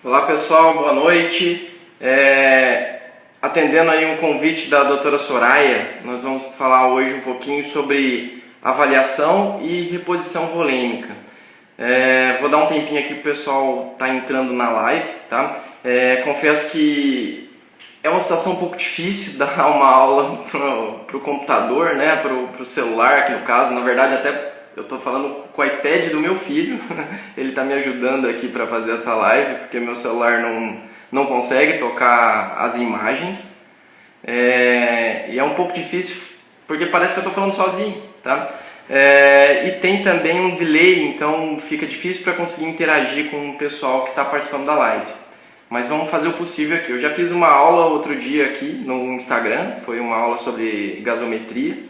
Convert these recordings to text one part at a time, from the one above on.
Olá pessoal, boa noite. Atendendo aí um convite da doutora Soraya, nós vamos falar hoje um pouquinho sobre avaliação e reposição volêmica. Vou dar um tempinho aqui para o pessoal tá entrando na live, tá? Confesso que é uma situação um pouco difícil dar uma aula pro computador, né? Pro celular, que no caso, na verdade até eu estou falando com o iPad do meu filho, ele está me ajudando aqui para fazer essa live, porque meu celular não consegue tocar as imagens. E é um pouco difícil, porque parece que eu estou falando sozinho, tá? E tem também um delay, então fica difícil para conseguir interagir com o pessoal que está participando da live. Mas vamos fazer o possível aqui. Eu já fiz uma aula outro dia aqui no Instagram, foi uma aula sobre gasometria.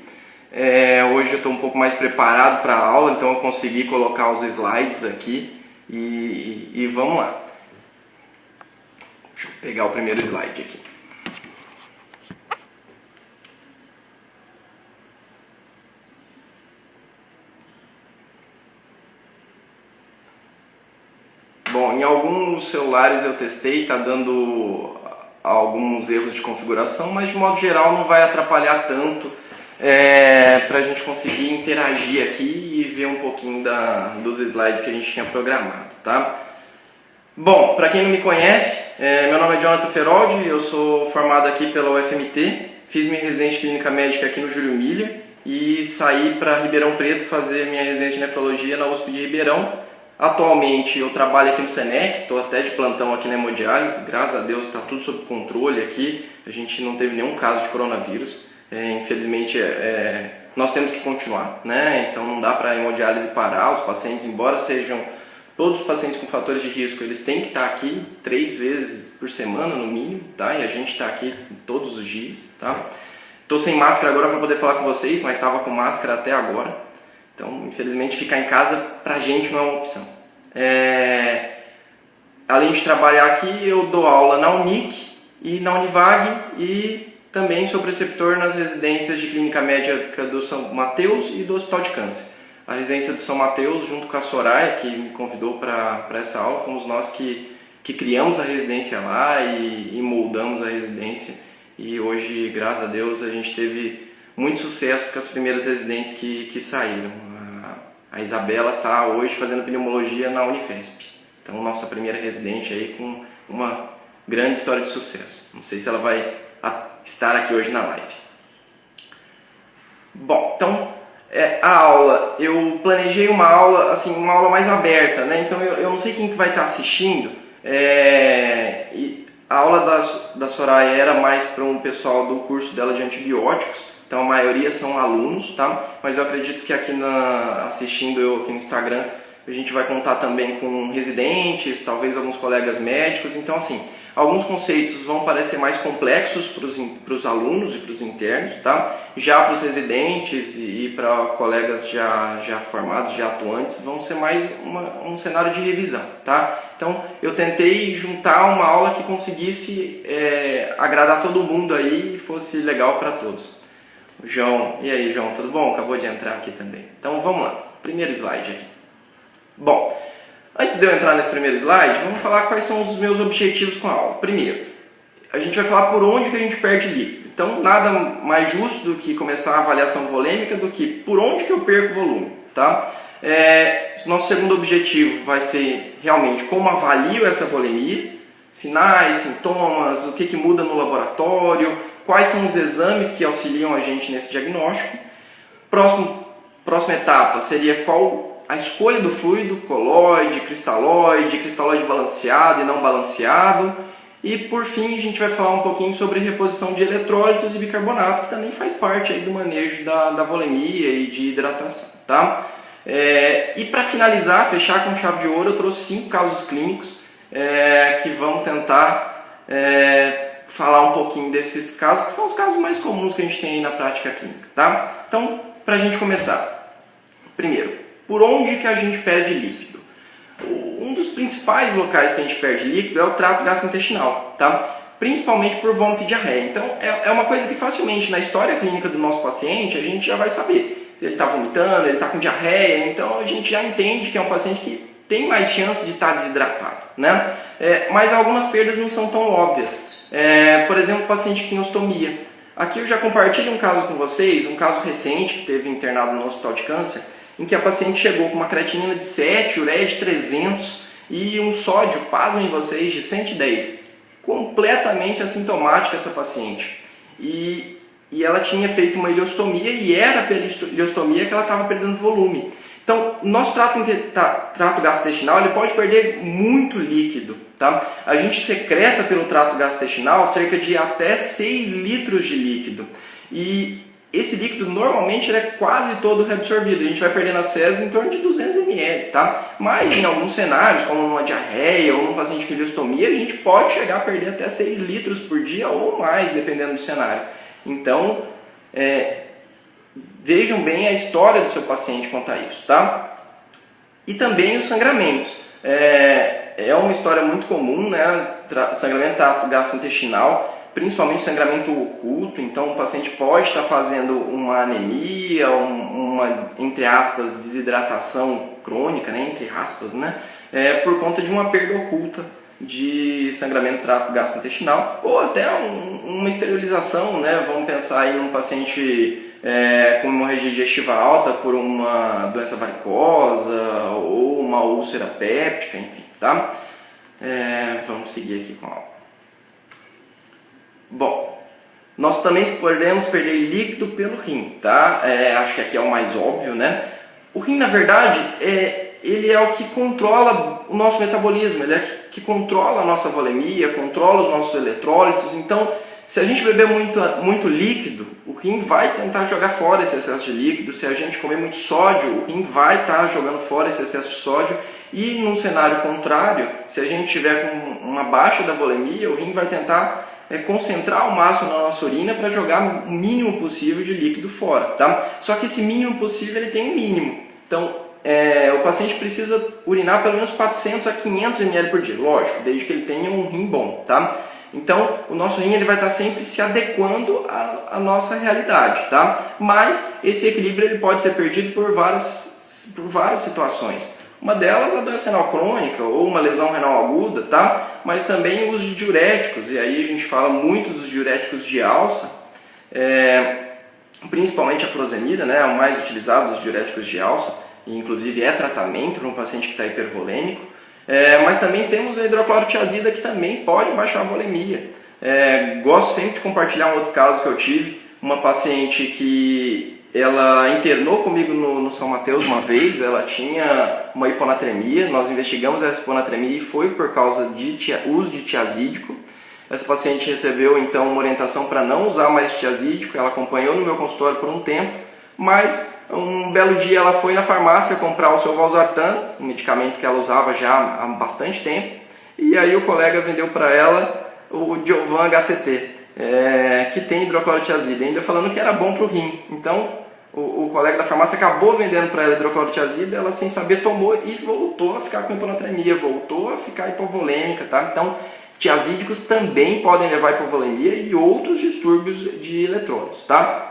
Hoje eu estou um pouco mais preparado para a aula, então eu consegui colocar os slides aqui e vamos lá. Deixa eu pegar o primeiro slide aqui. Bom, em alguns celulares eu testei, está dando alguns erros de configuração, mas de modo geral não vai atrapalhar tanto para a gente conseguir interagir aqui e ver um pouquinho dos slides que a gente tinha programado, tá? Bom, para quem não me conhece, meu nome é Jonathan Feroldi, eu sou formado aqui pela UFMT, fiz minha residência de clínica médica aqui no Júlio Miller e saí para Ribeirão Preto fazer minha residência de nefrologia na USP de Ribeirão. Atualmente eu trabalho aqui no Senec, estou até de plantão aqui na hemodiálise, graças a Deus está tudo sob controle aqui, a gente não teve nenhum caso de coronavírus. Infelizmente nós temos que continuar, né? Então não dá para a hemodiálise parar, os pacientes, embora sejam todos os pacientes com fatores de risco, eles têm que estar aqui 3 vezes por semana no mínimo, tá? E a gente está aqui todos os dias, tá? Estou sem máscara agora para poder falar com vocês, mas estava com máscara até agora, então infelizmente ficar em casa para a gente não é uma opção. Além de trabalhar aqui, eu dou aula na Unic e na Univag e também sou preceptor nas residências de clínica médica do São Mateus e do Hospital de Câncer. A residência do São Mateus, junto com a Soraya, que me convidou para essa aula, fomos nós que criamos a residência lá e moldamos a residência. E hoje, graças a Deus, a gente teve muito sucesso com as primeiras residentes que saíram. A Isabela está hoje fazendo pneumologia na Unifesp. Então, nossa primeira residente aí com uma grande história de sucesso. Não sei se ela vai estar aqui hoje na live. Bom, então a aula, eu planejei uma aula, assim, uma aula mais aberta, né? Então eu não sei quem que vai estar assistindo. E a aula da Soraya era mais para um pessoal do curso dela de antibióticos, então a maioria são alunos, tá? Mas eu acredito que aqui assistindo eu aqui no Instagram, a gente vai contar também com residentes, talvez alguns colegas médicos, então assim, alguns conceitos vão parecer mais complexos para os alunos e para os internos, tá? Já para os residentes e para colegas já formados, já atuantes, vão ser mais um cenário de revisão, tá? Então, eu tentei juntar uma aula que conseguisse agradar todo mundo aí e fosse legal para todos. João, e aí João, tudo bom? Acabou de entrar aqui também. Então, vamos lá. Primeiro slide aqui. Bom, antes de eu entrar nesse primeiro slide, vamos falar quais são os meus objetivos com a aula. Primeiro, a gente vai falar por onde que a gente perde líquido. Então, nada mais justo do que começar a avaliação volêmica do que por onde que eu perco volume, tá? Nosso segundo objetivo vai ser realmente como avalio essa volemia, sinais, sintomas, o que muda no laboratório, quais são os exames que auxiliam a gente nesse diagnóstico. Próxima etapa seria qual a escolha do fluido, coloide, cristalóide balanceado e não balanceado. E por fim a gente vai falar um pouquinho sobre reposição de eletrólitos e bicarbonato, que também faz parte aí do manejo da volemia e de hidratação, tá? E para finalizar, fechar com chave de ouro, eu trouxe 5 casos clínicos que vão tentar falar um pouquinho desses casos, que são os casos mais comuns que a gente tem aí na prática clínica, tá? Então, para a gente começar, primeiro, por onde que a gente perde líquido? Um dos principais locais que a gente perde líquido é o trato gastrointestinal, tá? Principalmente por vômito e diarreia. Então, é uma coisa que facilmente na história clínica do nosso paciente a gente já vai saber. Ele está vomitando, ele está com diarreia, então a gente já entende que é um paciente que tem mais chance de estar desidratado, né? Mas algumas perdas não são tão óbvias. Por exemplo, o paciente que tem ostomia. Aqui eu já compartilho um caso com vocês, um caso recente que teve internado no hospital de câncer, em que a paciente chegou com uma creatinina de 7, ureia de 300 e um sódio, pasmem vocês, de 110. Completamente assintomática essa paciente. E ela tinha feito uma ileostomia e era pela ileostomia que ela estava perdendo volume. Então, o nosso trato gastrointestinal ele pode perder muito líquido. Tá? A gente secreta pelo trato gastrointestinal cerca de até 6 litros de líquido. E esse líquido normalmente ele é quase todo reabsorvido. A gente vai perder nas fezes em torno de 200 ml. Tá? Mas em alguns cenários, como uma diarreia ou um paciente com ileostomia, a gente pode chegar a perder até 6 litros por dia ou mais, dependendo do cenário. Então, vejam bem a história do seu paciente quanto a isso, tá? E também os sangramentos. É uma história muito comum, né? Sangramento gastrointestinal, principalmente sangramento oculto. Então, o paciente pode estar fazendo uma anemia, uma, entre aspas, desidratação crônica, né? Entre aspas, né? Por conta de uma perda oculta de sangramento trato gastrointestinal ou até uma esterilização, né? Vamos pensar aí num paciente com hemorragia digestiva alta por uma doença varicosa ou uma úlcera péptica, enfim, tá? Vamos seguir aqui com a aula. Bom, nós também podemos perder líquido pelo rim, tá? Acho que aqui é o mais óbvio, né? O rim, na verdade, ele é o que controla o nosso metabolismo, ele é o que controla a nossa volemia, controla os nossos eletrólitos. Então, se a gente beber muito líquido, o rim vai tentar jogar fora esse excesso de líquido. Se a gente comer muito sódio, o rim vai estar jogando fora esse excesso de sódio. E num cenário contrário, se a gente tiver com uma baixa da volemia, o rim vai tentar concentrar ao máximo na nossa urina para jogar o mínimo possível de líquido fora, tá? Só que esse mínimo possível ele tem um mínimo. Então, o paciente precisa urinar pelo menos 400 a 500 ml por dia, lógico, desde que ele tenha um rim bom, tá? Então, o nosso rim ele vai estar sempre se adequando à nossa realidade, tá? Mas esse equilíbrio ele pode ser perdido por várias situações. Uma delas a doença renal crônica ou uma lesão renal aguda, tá? Mas também o uso de diuréticos, e aí a gente fala muito dos diuréticos de alça, principalmente a furosemida, né? É o mais utilizado dos diuréticos de alça, e inclusive é tratamento para um paciente que está hipervolêmico. Mas também temos a hidroclorotiazida que também pode baixar a volemia. Gosto sempre de compartilhar um outro caso que eu tive, uma paciente que ela internou comigo no São Mateus uma vez, ela tinha uma hiponatremia, nós investigamos essa hiponatremia e foi por causa de uso de tiazídico. Essa paciente recebeu então uma orientação para não usar mais tiazídico, ela acompanhou no meu consultório por um tempo, mas um belo dia ela foi na farmácia comprar o seu valsartan, um medicamento que ela usava já há bastante tempo, e aí o colega vendeu para ela o Diovan HCT, que tem hidroclorotiazida, ainda falando que era bom para o rim. Então o colega da farmácia acabou vendendo para ela hidroclorotiazida, ela sem saber tomou e voltou a ficar com hiponatremia, voltou a ficar hipovolêmica, tá? Então tiazídicos também podem levar a hipovolemia e outros distúrbios de eletrólitos, tá?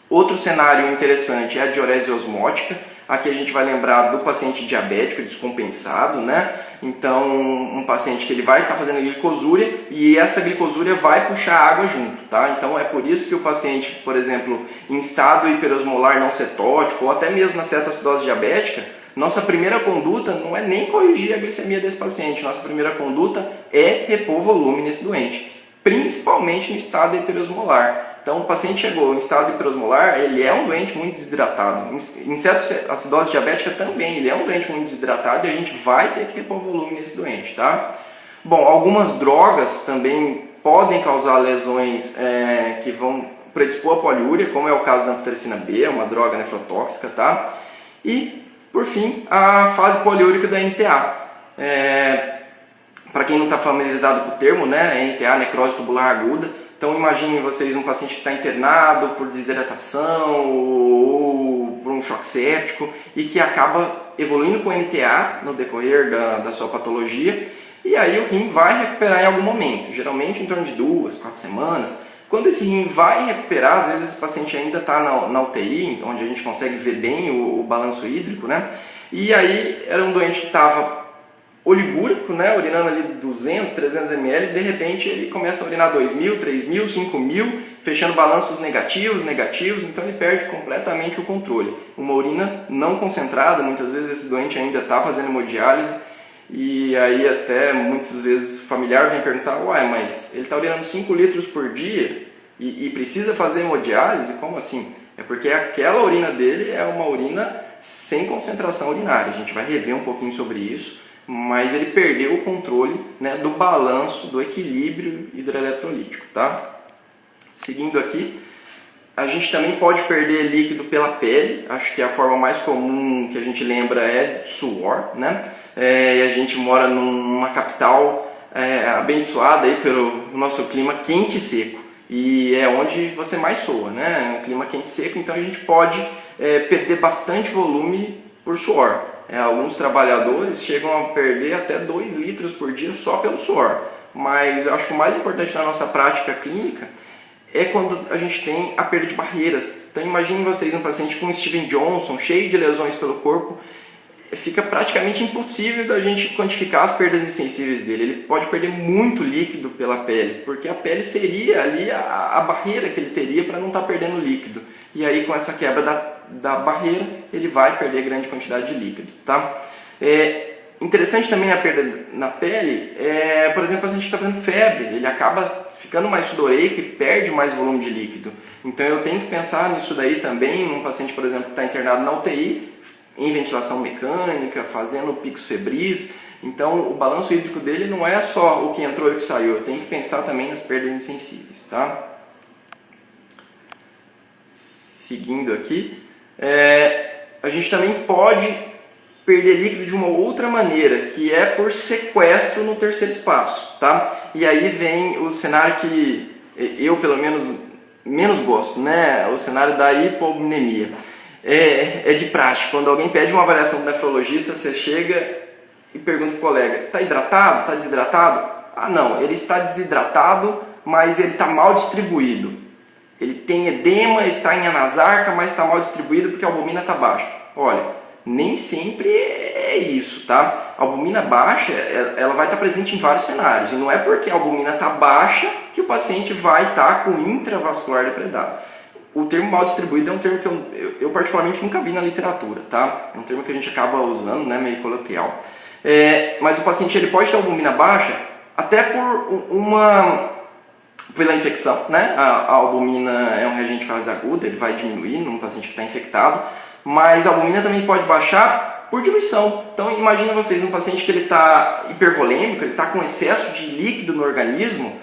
Outro cenário interessante é a diurese osmótica. Aqui a gente vai lembrar do paciente diabético descompensado, né? Então, um paciente que ele vai estar fazendo glicosúria e essa glicosúria vai puxar água junto, tá? Então, é por isso que o paciente, por exemplo, em estado hiperosmolar não cetótico ou até mesmo na cetoacidose diabética, nossa primeira conduta não é nem corrigir a glicemia desse paciente, nossa primeira conduta é repor volume nesse doente, principalmente no estado hiperosmolar. Então, o paciente chegou em estado hiperosmolar, ele é um doente muito desidratado. Em cetoacidose diabética também, ele é um doente muito desidratado e a gente vai ter que repor volume nesse doente, tá? Bom, algumas drogas também podem causar lesões que vão predispor a poliúria, como é o caso da anfotericina B, uma droga nefrotóxica, tá? E, por fim, a fase poliúrica da NTA. Para quem não está familiarizado com o termo, né, NTA, necrose tubular aguda. Então imaginem vocês um paciente que está internado por desidratação ou por um choque séptico e que acaba evoluindo com NTA no decorrer da sua patologia, e aí o rim vai recuperar em algum momento, geralmente em torno de 2, 4 semanas. Quando esse rim vai recuperar, às vezes esse paciente ainda está na UTI, onde a gente consegue ver bem o balanço hídrico, né? E aí era um doente que estava oligúrico, né, urinando ali 200, 300 ml, e de repente ele começa a urinar 2.000, 3.000, 5.000, fechando balanços negativos, então ele perde completamente o controle. Uma urina não concentrada, muitas vezes esse doente ainda está fazendo hemodiálise, e aí até muitas vezes o familiar vem perguntar, uai, mas ele está urinando 5 litros por dia e precisa fazer hemodiálise? Como assim? É porque aquela urina dele é uma urina sem concentração urinária. A gente vai rever um pouquinho sobre isso, mas ele perdeu o controle, né, do balanço, do equilíbrio hidroeletrolítico, tá? Seguindo aqui, a gente também pode perder líquido pela pele. Acho que a forma mais comum que a gente lembra é suor, né? E a gente mora numa capital abençoada aí pelo nosso clima quente e seco. E é onde você mais soa, né? Um clima quente e seco, então a gente pode perder bastante volume por suor. Alguns trabalhadores chegam a perder até 2 litros por dia só pelo suor. Mas eu acho que o mais importante na nossa prática clínica é quando a gente tem a perda de barreiras. Então imaginem vocês um paciente com Steven Johnson, cheio de lesões pelo corpo, fica praticamente impossível da gente quantificar as perdas insensíveis dele. Ele pode perder muito líquido pela pele, porque a pele seria ali a barreira que ele teria para não estar perdendo líquido. E aí com essa quebra da barreira, ele vai perder grande quantidade de líquido, tá? Interessante também a perda na pele, por exemplo, o paciente que está fazendo febre, ele acaba ficando mais sudoreico e perde mais volume de líquido. Então eu tenho que pensar nisso daí também, num paciente, por exemplo, que está internado na UTI, em ventilação mecânica, fazendo picos febris. Então o balanço hídrico dele não é só o que entrou e o que saiu, eu tenho que pensar também nas perdas insensíveis, tá? Seguindo aqui, a gente também pode perder líquido de uma outra maneira, que é por sequestro no terceiro espaço, tá? E aí vem o cenário que eu, pelo menos gosto, né? O cenário da hipovolemia. É de praxe. Quando alguém pede uma avaliação do nefrologista, você chega e pergunta pro colega, está hidratado? Está desidratado? Ah, não, ele está desidratado, mas ele está mal distribuído. Ele tem edema, está em anasarca, mas está mal distribuído porque a albumina está baixa. Olha, nem sempre é isso, tá? A albumina baixa, ela vai estar presente em vários cenários. E não é porque a albumina está baixa que o paciente vai estar com intravascular depredado. O termo mal distribuído é um termo que eu particularmente nunca vi na literatura, tá? É um termo que a gente acaba usando, né, meio coloquial. Mas o paciente ele pode ter albumina baixa até pela infecção, né? A albumina é um reagente de fase aguda, ele vai diminuir num paciente que está infectado, mas a albumina também pode baixar por diluição. Então imagina vocês, um paciente que ele está hipervolêmico, ele está com excesso de líquido no organismo,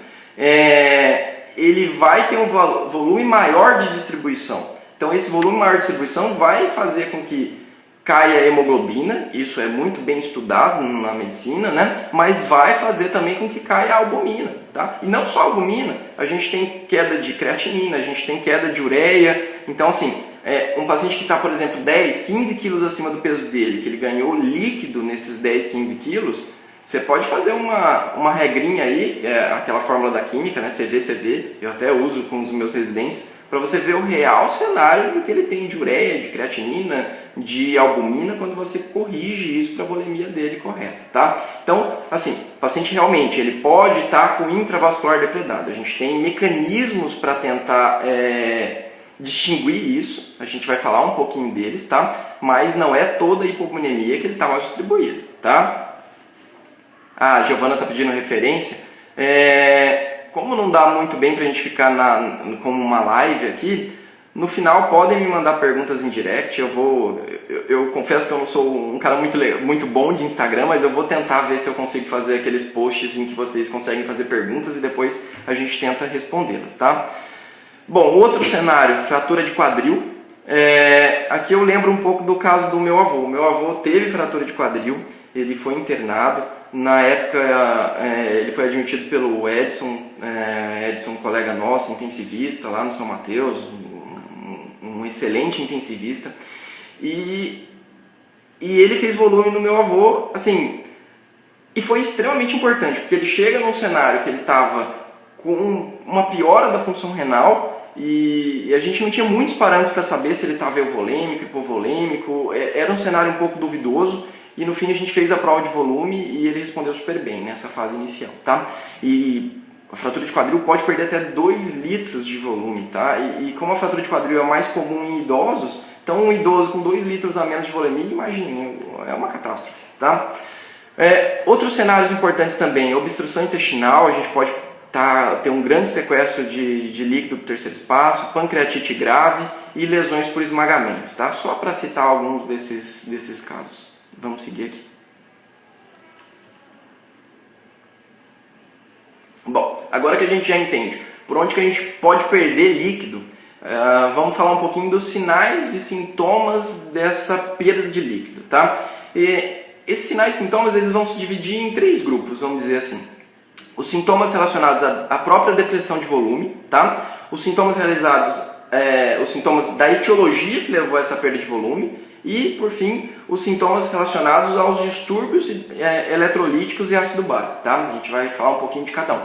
ele vai ter um volume maior de distribuição. Então esse volume maior de distribuição vai fazer com que caia a hemoglobina, isso é muito bem estudado na medicina, né? Mas vai fazer também com que caia a albumina, tá? E não só a albumina, a gente tem queda de creatinina, a gente tem queda de ureia. Então assim, um paciente que está, por exemplo, 10, 15 quilos acima do peso dele, que ele ganhou líquido nesses 10, 15 quilos, você pode fazer uma regrinha aí, aquela fórmula da química, né, CV, eu até uso com os meus residentes, para você ver o real cenário do que ele tem de ureia, de creatinina, de albumina, quando você corrige isso para a volemia dele correta, tá? Então, assim, o paciente realmente ele pode estar com intravascular depredado. A gente tem mecanismos para tentar distinguir isso, a gente vai falar um pouquinho deles, tá? Mas não é toda a hipovolemia que ele está mal distribuído, tá? A Giovana está pedindo referência. Como não dá muito bem para a gente ficar como uma live aqui, no final podem me mandar perguntas em direct. Eu confesso que eu não sou um cara muito bom de Instagram, mas eu vou tentar ver se eu consigo fazer aqueles posts em que vocês conseguem fazer perguntas e depois a gente tenta respondê-las, tá? Bom, outro cenário, fratura de quadril. Aqui eu lembro um pouco do caso do meu avô. Meu avô teve fratura de quadril, ele foi internado. Na época ele foi admitido pelo Edson, um colega nosso, intensivista lá no São Mateus, um excelente intensivista. E ele fez volume no meu avô, assim, e foi extremamente importante, porque ele chega num cenário que ele estava com uma piora da função renal, e a gente não tinha muitos parâmetros para saber se ele estava euvolêmico, hipovolêmico, era um cenário um pouco duvidoso, e no fim a gente fez a prova de volume e ele respondeu super bem nessa fase inicial, tá? E a fratura de quadril pode perder até 2 litros de volume, tá? E como a fratura de quadril é mais comum em idosos, então um idoso com 2 litros a menos de volemia, imagine, é uma catástrofe, tá? Outros cenários importantes também, obstrução intestinal, a gente pode ter um grande sequestro de líquido do terceiro espaço, pancreatite grave e lesões por esmagamento, tá? Só para citar alguns desses casos. Vamos seguir aqui. Bom, agora que a gente já entende por onde que a gente pode perder líquido, vamos falar um pouquinho dos sinais e sintomas dessa perda de líquido, tá? E esses sinais e sintomas eles vão se dividir em 3 grupos, vamos dizer assim. Os sintomas relacionados à própria depressão de volume, tá? Os sintomas os sintomas da etiologia que levou a essa perda de volume e, por fim, os sintomas relacionados aos distúrbios eletrolíticos e ácido base, tá? A gente vai falar um pouquinho de cada um.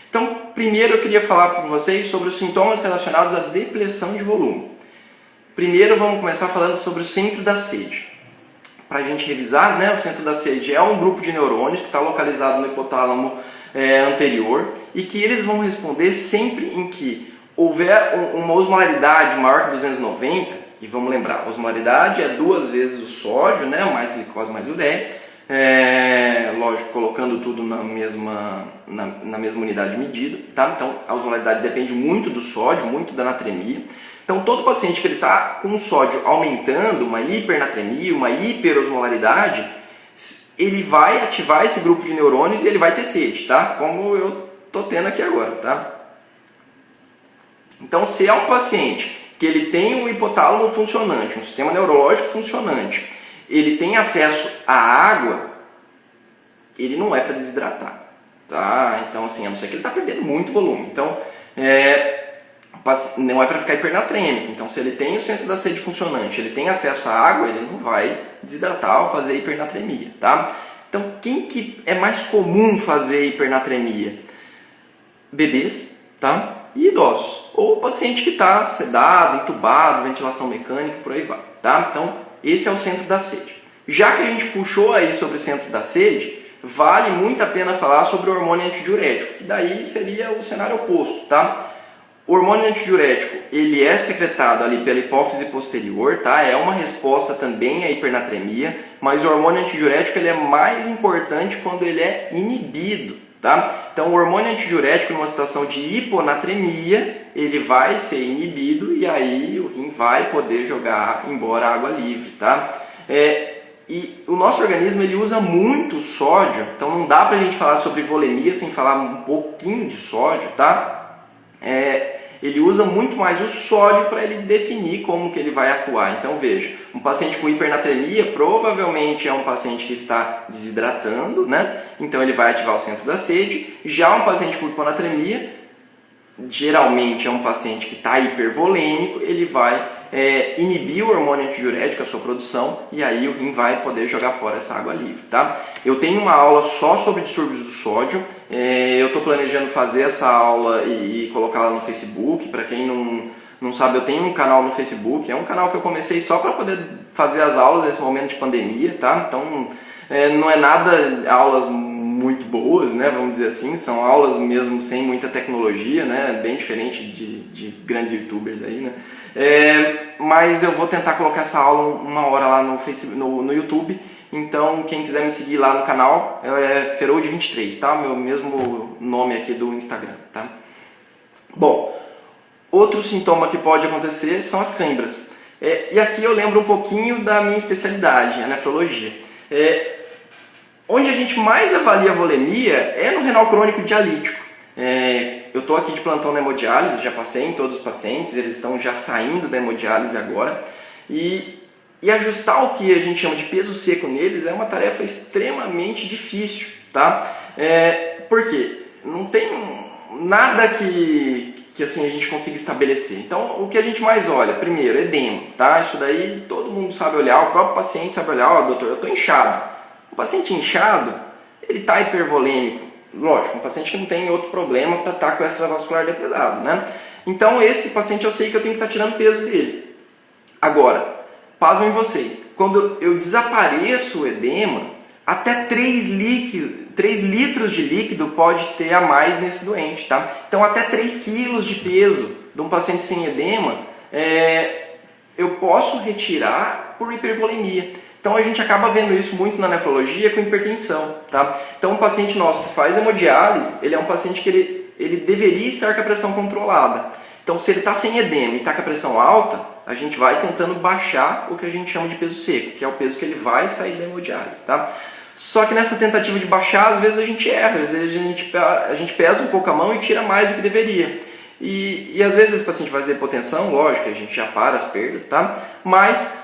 Então, primeiro eu queria falar com vocês sobre os sintomas relacionados à depressão de volume. Primeiro vamos começar falando sobre o centro da sede. Para a gente revisar, né, o centro da sede é um grupo de neurônios que está localizado no hipotálamo anterior e que eles vão responder sempre em que houver uma osmolaridade maior que 290, e vamos lembrar, a osmolaridade é 2 vezes o sódio, né, mais glicose mais ureia, lógico, colocando tudo na mesma unidade de medida, tá? Então a osmolaridade depende muito do sódio, muito da natremia. Então todo paciente que ele está com o sódio aumentando, uma hipernatremia, uma hiperosmolaridade, ele vai ativar esse grupo de neurônios e ele vai ter sede, tá? Como eu tô tendo aqui agora, tá? Então se é um paciente que ele tem um hipotálamo funcionante, um sistema neurológico funcionante, ele tem acesso à água, ele não é para desidratar, tá? Então assim, a não ser que ele está perdendo muito volume. Então não é para ficar hipernatrêmico. Então se ele tem o centro da sede funcionante, ele tem acesso à água, ele não vai desidratar ou fazer hipernatremia, tá? Então quem que é mais comum fazer hipernatremia? Bebês, tá? E idosos. Ou o paciente que está sedado, entubado, ventilação mecânica, por aí vai, tá? Então esse é o centro da sede. Já que a gente puxou aí sobre o centro da sede, vale muito a pena falar sobre o hormônio antidiurético, que daí seria o cenário oposto, tá? O hormônio antidiurético, ele é secretado ali pela hipófise posterior, tá? É uma resposta também à hipernatremia, mas o hormônio antidiurético ele é mais importante quando ele é inibido, tá? Então o hormônio antidiurético numa situação de hiponatremia, ele vai ser inibido e aí o rim vai poder jogar embora a água livre, tá? E o nosso organismo ele usa muito sódio, então não dá pra gente falar sobre volemia sem falar um pouquinho de sódio, tá? Ele usa muito mais o sódio para ele definir como que ele vai atuar. Então veja, um paciente com hipernatremia provavelmente é um paciente que está desidratando, né? Então ele vai ativar o centro da sede. Já um paciente com hiponatremia, geralmente é um paciente que está hipervolêmico, ele vai inibir o hormônio antidiurético, a sua produção, e aí o rim vai poder jogar fora essa água livre, tá? Eu tenho uma aula só sobre distúrbios do sódio, eu estou planejando fazer essa aula e colocar lá no Facebook. Para quem não sabe, eu tenho um canal no Facebook, é um canal que eu comecei só para poder fazer as aulas nesse momento de pandemia, tá? Então não é nada aulas muito boas, né, vamos dizer assim, são aulas mesmo sem muita tecnologia, né, bem diferente de grandes youtubers aí, né, mas eu vou tentar colocar essa aula uma hora lá no Facebook, no YouTube, então quem quiser me seguir lá no canal é Ferode23, tá, meu mesmo nome aqui do Instagram, tá. Bom, outro sintoma que pode acontecer são as câimbras, e aqui eu lembro um pouquinho da minha especialidade, a nefrologia. Onde a gente mais avalia a volemia é no renal crônico dialítico. Eu estou aqui de plantão na hemodiálise, já passei em todos os pacientes, eles estão já saindo da hemodiálise agora. E ajustar o que a gente chama de peso seco neles é uma tarefa extremamente difícil, tá? Por quê? Não tem nada que assim, a gente consiga estabelecer. Então, o que a gente mais olha? Primeiro, edema, tá? Isso daí todo mundo sabe olhar, o próprio paciente sabe olhar, doutor, eu estou inchado. O paciente inchado, ele está hipervolêmico. Lógico, um paciente que não tem outro problema para estar com o extravascular depredado, né? Então esse paciente eu sei que eu tenho que estar tirando peso dele. Agora, pasmem vocês, quando eu desapareço o edema, até 3 litros de líquido pode ter a mais nesse doente, tá? Então até 3 quilos de peso de um paciente sem edema, eu posso retirar por hipervolemia. Então a gente acaba vendo isso muito na nefrologia com hipertensão, tá? Então um paciente nosso que faz hemodiálise, ele é um paciente que ele deveria estar com a pressão controlada. Então se ele está sem edema e está com a pressão alta, a gente vai tentando baixar o que a gente chama de peso seco, que é o peso que ele vai sair da hemodiálise, tá? Só que nessa tentativa de baixar, às vezes a gente erra, às vezes a gente pesa um pouco a mão e tira mais do que deveria. E às vezes esse paciente vai fazer hipotensão, lógico, a gente já para as perdas, tá? Mas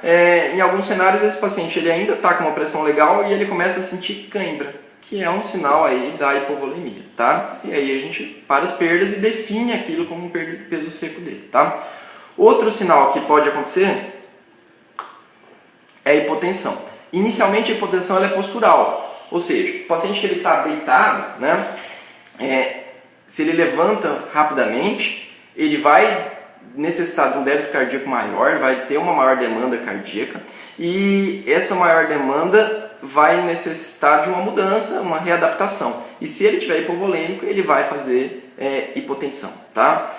em alguns cenários esse paciente ele ainda está com uma pressão legal e ele começa a sentir cãibra, que é um sinal aí da hipovolemia, tá? E aí a gente para as perdas e define aquilo como um peso seco dele, tá? Outro sinal que pode acontecer é a hipotensão. Inicialmente a hipotensão ela é postural, ou seja, o paciente que ele está deitado, né? Se ele levanta rapidamente, ele vai necessitar de um débito cardíaco maior, vai ter uma maior demanda cardíaca e essa maior demanda vai necessitar de uma mudança, uma readaptação. E se ele tiver hipovolêmico, ele vai fazer hipotensão, tá?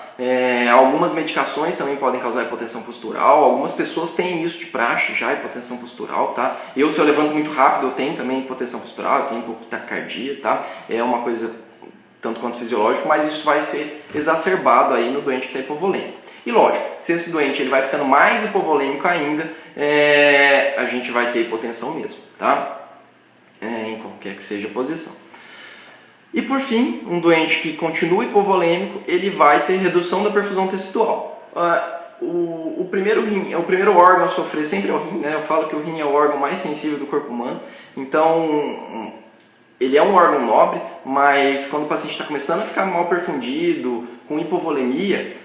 Algumas medicações também podem causar hipotensão postural, algumas pessoas têm isso de praxe já, hipotensão postural, tá? Se eu levanto muito rápido, eu tenho também hipotensão postural, eu tenho um pouco de taquicardia, tá? É uma coisa tanto quanto fisiológico, mas isso vai ser exacerbado aí no doente que está hipovolêmico. E lógico, se esse doente ele vai ficando mais hipovolêmico ainda, a gente vai ter hipotensão mesmo, tá? Em qualquer que seja a posição. E por fim, um doente que continua hipovolêmico, ele vai ter redução da perfusão tecidual. O primeiro órgão a sofrer sempre é o rim, né? Eu falo que o rim é o órgão mais sensível do corpo humano, então ele é um órgão nobre, mas quando o paciente está começando a ficar mal perfundido, com hipovolemia,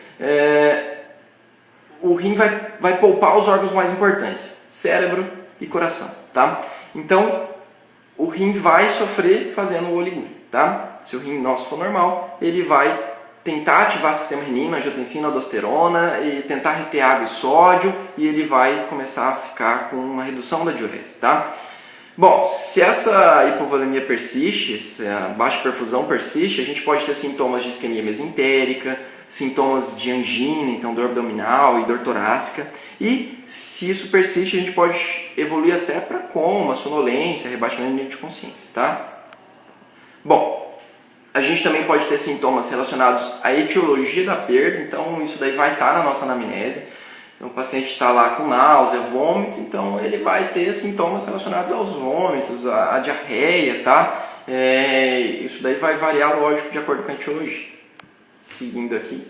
o rim vai poupar os órgãos mais importantes, cérebro e coração, tá? Então, o rim vai sofrer fazendo o oligúrio, tá? Se o rim nosso for normal, ele vai tentar ativar o sistema renina, angiotensina, aldosterona e tentar reter água e sódio e ele vai começar a ficar com uma redução da diurese, tá? Bom, se essa hipovolemia persiste, se a baixa perfusão persiste, a gente pode ter sintomas de isquemia mesentérica, sintomas de angina, então dor abdominal e dor torácica. E se isso persiste, a gente pode evoluir até para coma, sonolência, rebaixamento do nível de consciência, tá? Bom, a gente também pode ter sintomas relacionados à etiologia da perda, então isso daí vai estar na nossa anamnese. Então, o paciente está lá com náusea, vômito, então ele vai ter sintomas relacionados aos vômitos, à diarreia, tá? Isso daí vai variar, lógico, de acordo com a etiologia. Seguindo aqui.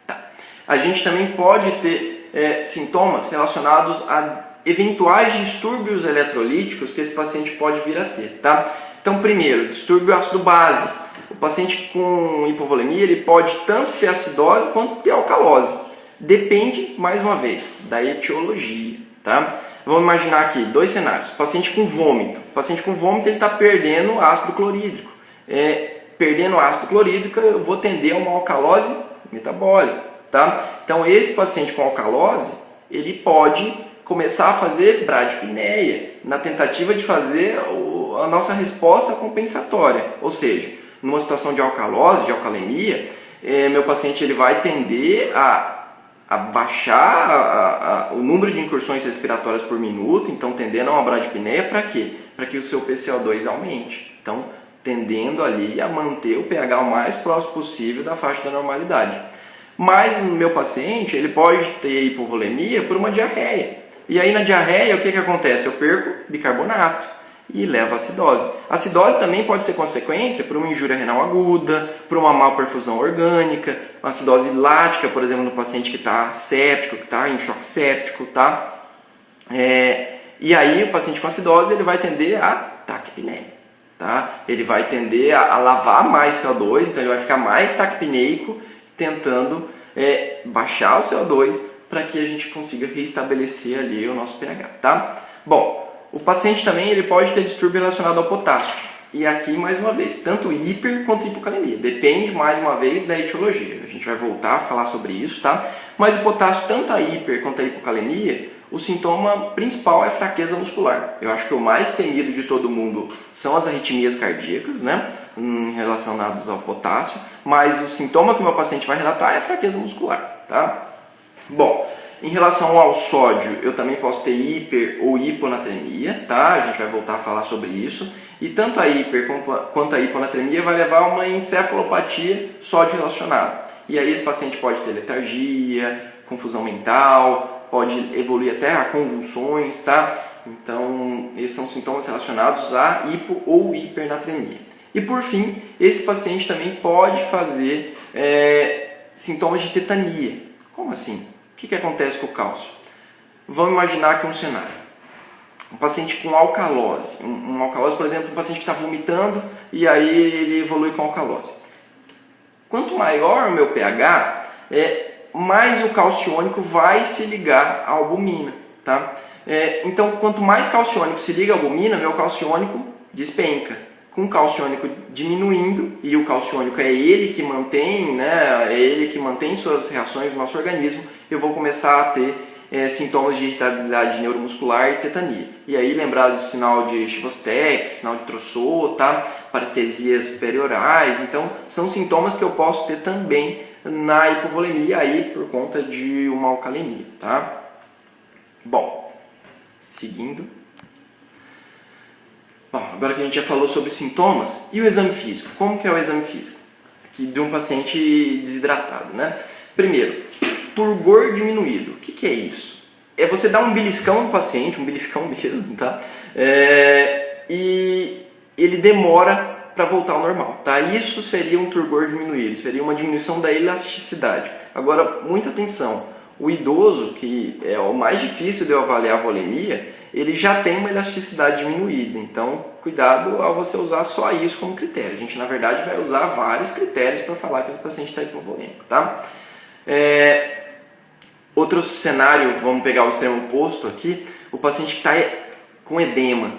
Tá. A gente também pode ter sintomas relacionados a eventuais distúrbios eletrolíticos que esse paciente pode vir a ter, tá? Então, primeiro, distúrbio ácido-base. O paciente com hipovolemia ele pode tanto ter acidose quanto ter alcalose. Depende, mais uma vez, da etiologia, tá? Vamos imaginar aqui dois cenários. Paciente com vômito. O paciente com vômito ele está perdendo ácido clorídrico. Perdendo ácido clorídrico, eu vou tender a uma alcalose metabólica, tá? Então, esse paciente com alcalose, ele pode começar a fazer bradipneia na tentativa de fazer a nossa resposta compensatória, ou seja, numa situação de alcalose, de alcalemia, meu paciente ele vai tender a baixar o número de incursões respiratórias por minuto, então tendendo a uma bradipneia para quê? Para que o seu PCO2 aumente. Então, tendendo ali a manter o pH o mais próximo possível da faixa da normalidade. Mas no meu paciente, ele pode ter hipovolemia por uma diarreia. E aí na diarreia, o que acontece? Eu perco bicarbonato e levo a acidose. A acidose também pode ser consequência por uma injúria renal aguda, por uma malperfusão orgânica, uma acidose lática, por exemplo, no paciente que está séptico, que está em choque séptico, tá? E aí o paciente com acidose ele vai tender a taquipneia, tá? Ele vai tender a lavar mais CO2, então ele vai ficar mais taquipneico, tentando baixar o CO2 para que a gente consiga restabelecer ali o nosso pH, tá? Bom, o paciente também ele pode ter distúrbio relacionado ao potássio. E aqui, mais uma vez, tanto hiper quanto hipocalemia. Depende, mais uma vez, da etiologia. A gente vai voltar a falar sobre isso, tá? Mas o potássio, tanto a hiper quanto a hipocalemia, o sintoma principal é fraqueza muscular. Eu acho que o mais temido de todo mundo são as arritmias cardíacas, né? Relacionadas ao potássio. Mas o sintoma que o meu paciente vai relatar é a fraqueza muscular, tá? Bom, em relação ao sódio, eu também posso ter hiper ou hiponatremia, tá? A gente vai voltar a falar sobre isso. E tanto a hiper quanto a hiponatremia vai levar a uma encefalopatia sódio relacionada. E aí esse paciente pode ter letargia, confusão mental, pode evoluir até a convulsões, tá? Então, esses são sintomas relacionados a hipo ou hipernatremia. E por fim, esse paciente também pode fazer sintomas de tetania. Como assim? O que acontece com o cálcio? Vamos imaginar aqui um cenário. Um paciente com alcalose. Um alcalose, por exemplo, um paciente que está vomitando e aí ele evolui com alcalose. Quanto maior o meu pH, mais o calciônico vai se ligar à albumina. Tá? Então, quanto mais calciônico se liga à albumina, meu calciônico despenca. Com o calciônico diminuindo, e o calciônico é ele que mantém, né, é ele que mantém suas reações no nosso organismo, eu vou começar a ter sintomas de irritabilidade neuromuscular e tetania. E aí lembrar do sinal de Chivostec, sinal de Trousseau, tá? Parestesias periorais. Então são sintomas que eu posso ter também na hipovolemia aí por conta de uma alcalemia, tá? Bom, seguindo. Bom, agora que a gente já falou sobre sintomas, e o exame físico? Como que é o exame físico? Aqui de um paciente desidratado, né? Primeiro, turgor diminuído. O que é isso? É você dar um beliscão no paciente, um beliscão mesmo, tá? E ele demora para voltar ao normal, tá? Isso seria um turgor diminuído, seria uma diminuição da elasticidade. Agora, muita atenção, o idoso, que é o mais difícil de eu avaliar a volemia, ele já tem uma elasticidade diminuída, então cuidado ao você usar só isso como critério. A gente, na verdade, vai usar vários critérios para falar que esse paciente está hipovolêmico, tá? Outro cenário, vamos pegar o extremo oposto aqui, o paciente que está com edema.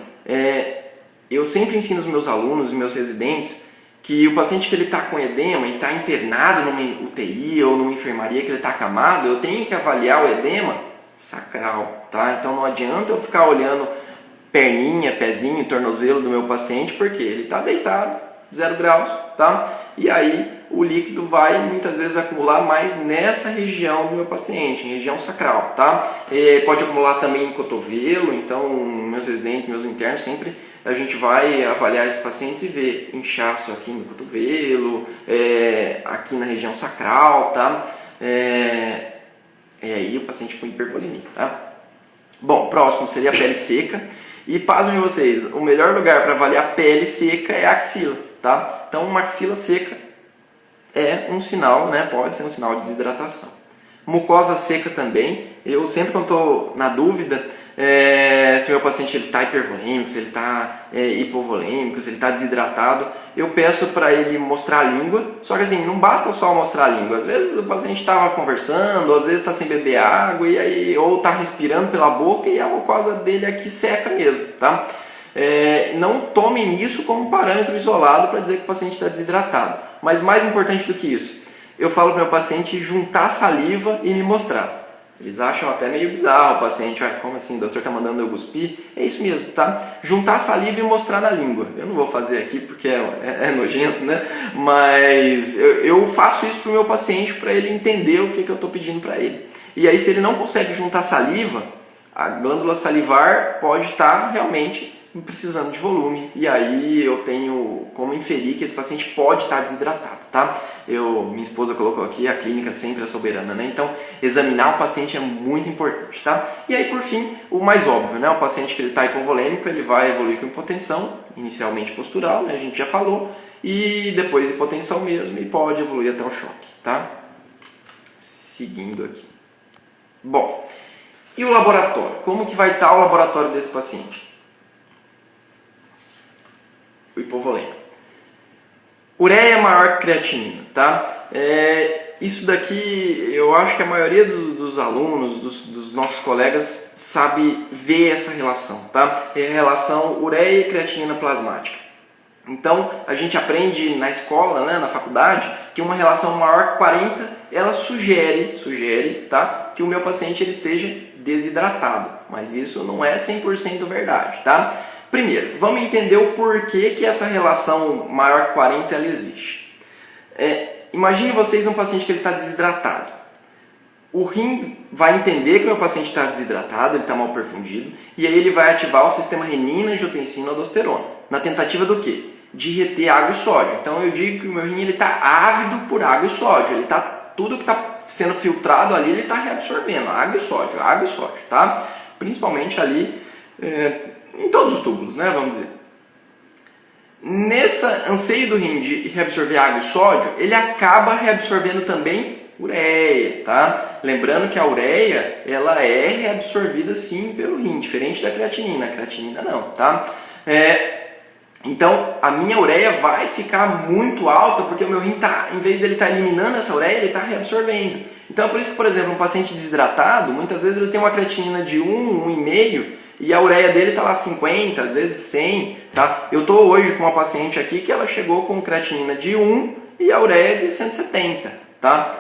Eu sempre ensino os meus alunos e meus residentes que o paciente que ele está com edema e está internado numa UTI ou numa enfermaria que ele está acamado, eu tenho que avaliar o edema sacral, tá? Então não adianta eu ficar olhando perninha, pezinho, tornozelo do meu paciente, porque ele está deitado, 0 graus, tá? E aí o líquido vai muitas vezes acumular mais nessa região do meu paciente, em região sacral, tá? Pode acumular também em cotovelo, então meus residentes, meus internos, sempre a gente vai avaliar esses pacientes e ver inchaço aqui no cotovelo, aqui na região sacral, tá? E aí o paciente com hipervolemia, tá? Bom, próximo seria a pele seca. E pasmem vocês, o melhor lugar para avaliar pele seca é a axila, tá? Então uma axila seca é um sinal, né? Pode ser um sinal de desidratação. Mucosa seca também. Eu sempre quando estou na dúvida se meu paciente está hipervolêmico, se ele está hipovolêmico, se ele está desidratado, eu peço para ele mostrar a língua. Só que assim, não basta só mostrar a língua. Às vezes o paciente estava conversando, às vezes está sem beber água, e aí, ou está respirando pela boca e a mucosa dele aqui seca mesmo, tá? Não tomem isso como parâmetro isolado para dizer que o paciente está desidratado. Mas mais importante do que isso, eu falo para o meu paciente juntar saliva e me mostrar. Eles acham até meio bizarro o paciente, como assim, o doutor está mandando eu cuspir? É isso mesmo, tá? Juntar saliva e mostrar na língua. Eu não vou fazer aqui porque é nojento, né? Mas eu faço isso para o meu paciente para ele entender o que eu estou pedindo para ele. E aí se ele não consegue juntar saliva, a glândula salivar pode estar realmente precisando de volume, e aí eu tenho como inferir que esse paciente pode estar desidratado, tá? Minha esposa colocou aqui, a clínica sempre é soberana, né? Então, examinar o paciente é muito importante, tá? E aí, por fim, o mais óbvio, né? O paciente que ele está hipovolêmico, ele vai evoluir com hipotensão, inicialmente postural, né? A gente já falou, e depois hipotensão mesmo, e pode evoluir até o choque, tá? Seguindo aqui. Bom, e o laboratório? Como que vai estar o laboratório desse paciente? O hipovolêmico. Ureia maior que creatinina, tá? Isso daqui, eu acho que a maioria dos alunos, dos nossos colegas, sabe ver essa relação, tá? É a relação ureia e creatinina plasmática. Então, a gente aprende na escola, né, na faculdade, que uma relação maior que 40, ela sugere, tá, que o meu paciente ele esteja desidratado. Mas isso não é 100% verdade, tá? Primeiro, vamos entender o porquê que essa relação maior que 40 ela existe. Imagine vocês um paciente que ele está desidratado. O rim vai entender que o meu paciente está desidratado, ele está mal perfundido, e aí ele vai ativar o sistema renina, angiotensina, aldosterona. Na tentativa do quê? De reter água e sódio. Então eu digo que o meu rim está ávido por água e sódio. Ele tá, tudo que está sendo filtrado ali, ele está reabsorvendo água e sódio, tá? Principalmente ali em todos os túbulos, né? Vamos dizer. Nesse anseio do rim de reabsorver água e sódio, ele acaba reabsorvendo também ureia, tá? Lembrando que a ureia, ela é reabsorvida sim pelo rim, diferente da creatinina. A creatinina não, tá? Então, a minha ureia vai ficar muito alta porque o meu rim tá, em vez dele estar eliminando essa ureia, ele está reabsorvendo. Então, é por isso que, por exemplo, um paciente desidratado, muitas vezes ele tem uma creatinina de 1, 1,5 e a ureia dele está lá 50, às vezes 100, tá? Eu estou hoje com uma paciente aqui que ela chegou com creatinina de 1 e a ureia de 170, tá?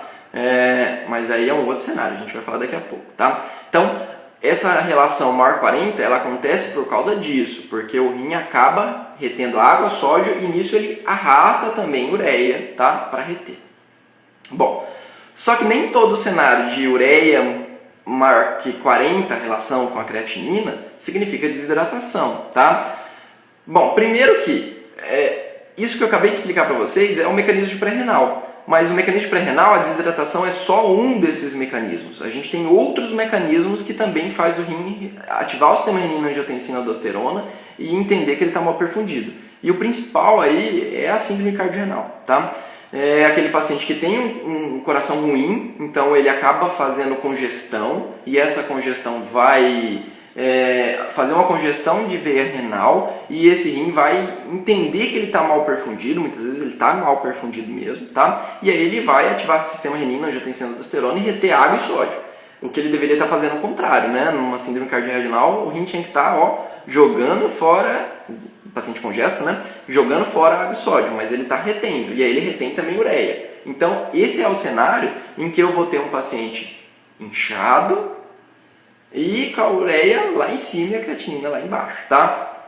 Mas aí é um outro cenário, a gente vai falar daqui a pouco, tá? Então, essa relação maior 40, ela acontece por causa disso, porque o rim acaba retendo água, sódio, e nisso ele arrasta também ureia, tá? Para reter. Bom, só que nem todo cenário de ureia maior que 40, relação com a creatinina, significa desidratação, tá? Bom, primeiro que isso que eu acabei de explicar para vocês é um mecanismo de pré-renal. Mas o mecanismo pré-renal, a desidratação é só um desses mecanismos. A gente tem outros mecanismos que também faz o rim ativar o sistema renina, angiotensina, aldosterona e entender que ele está mal perfundido. E o principal aí é a síndrome cardiorenal, tá? É aquele paciente que tem um coração ruim, então ele acaba fazendo congestão e essa congestão vai fazer uma congestão de veia renal e esse rim vai entender que ele está mal perfundido, muitas vezes ele está mal perfundido mesmo, tá? E aí ele vai ativar o sistema renina, angiotensina, aldosterona e reter água e sódio. O que ele deveria estar fazendo ao contrário, né? Numa síndrome cardiorenal, o rim tinha que estar jogando fora, o paciente congesto, né? Jogando fora água e sódio, mas ele está retendo, e aí ele retém também ureia. Então, esse é o cenário em que eu vou ter um paciente inchado e com a ureia lá em cima e a creatinina lá embaixo, tá?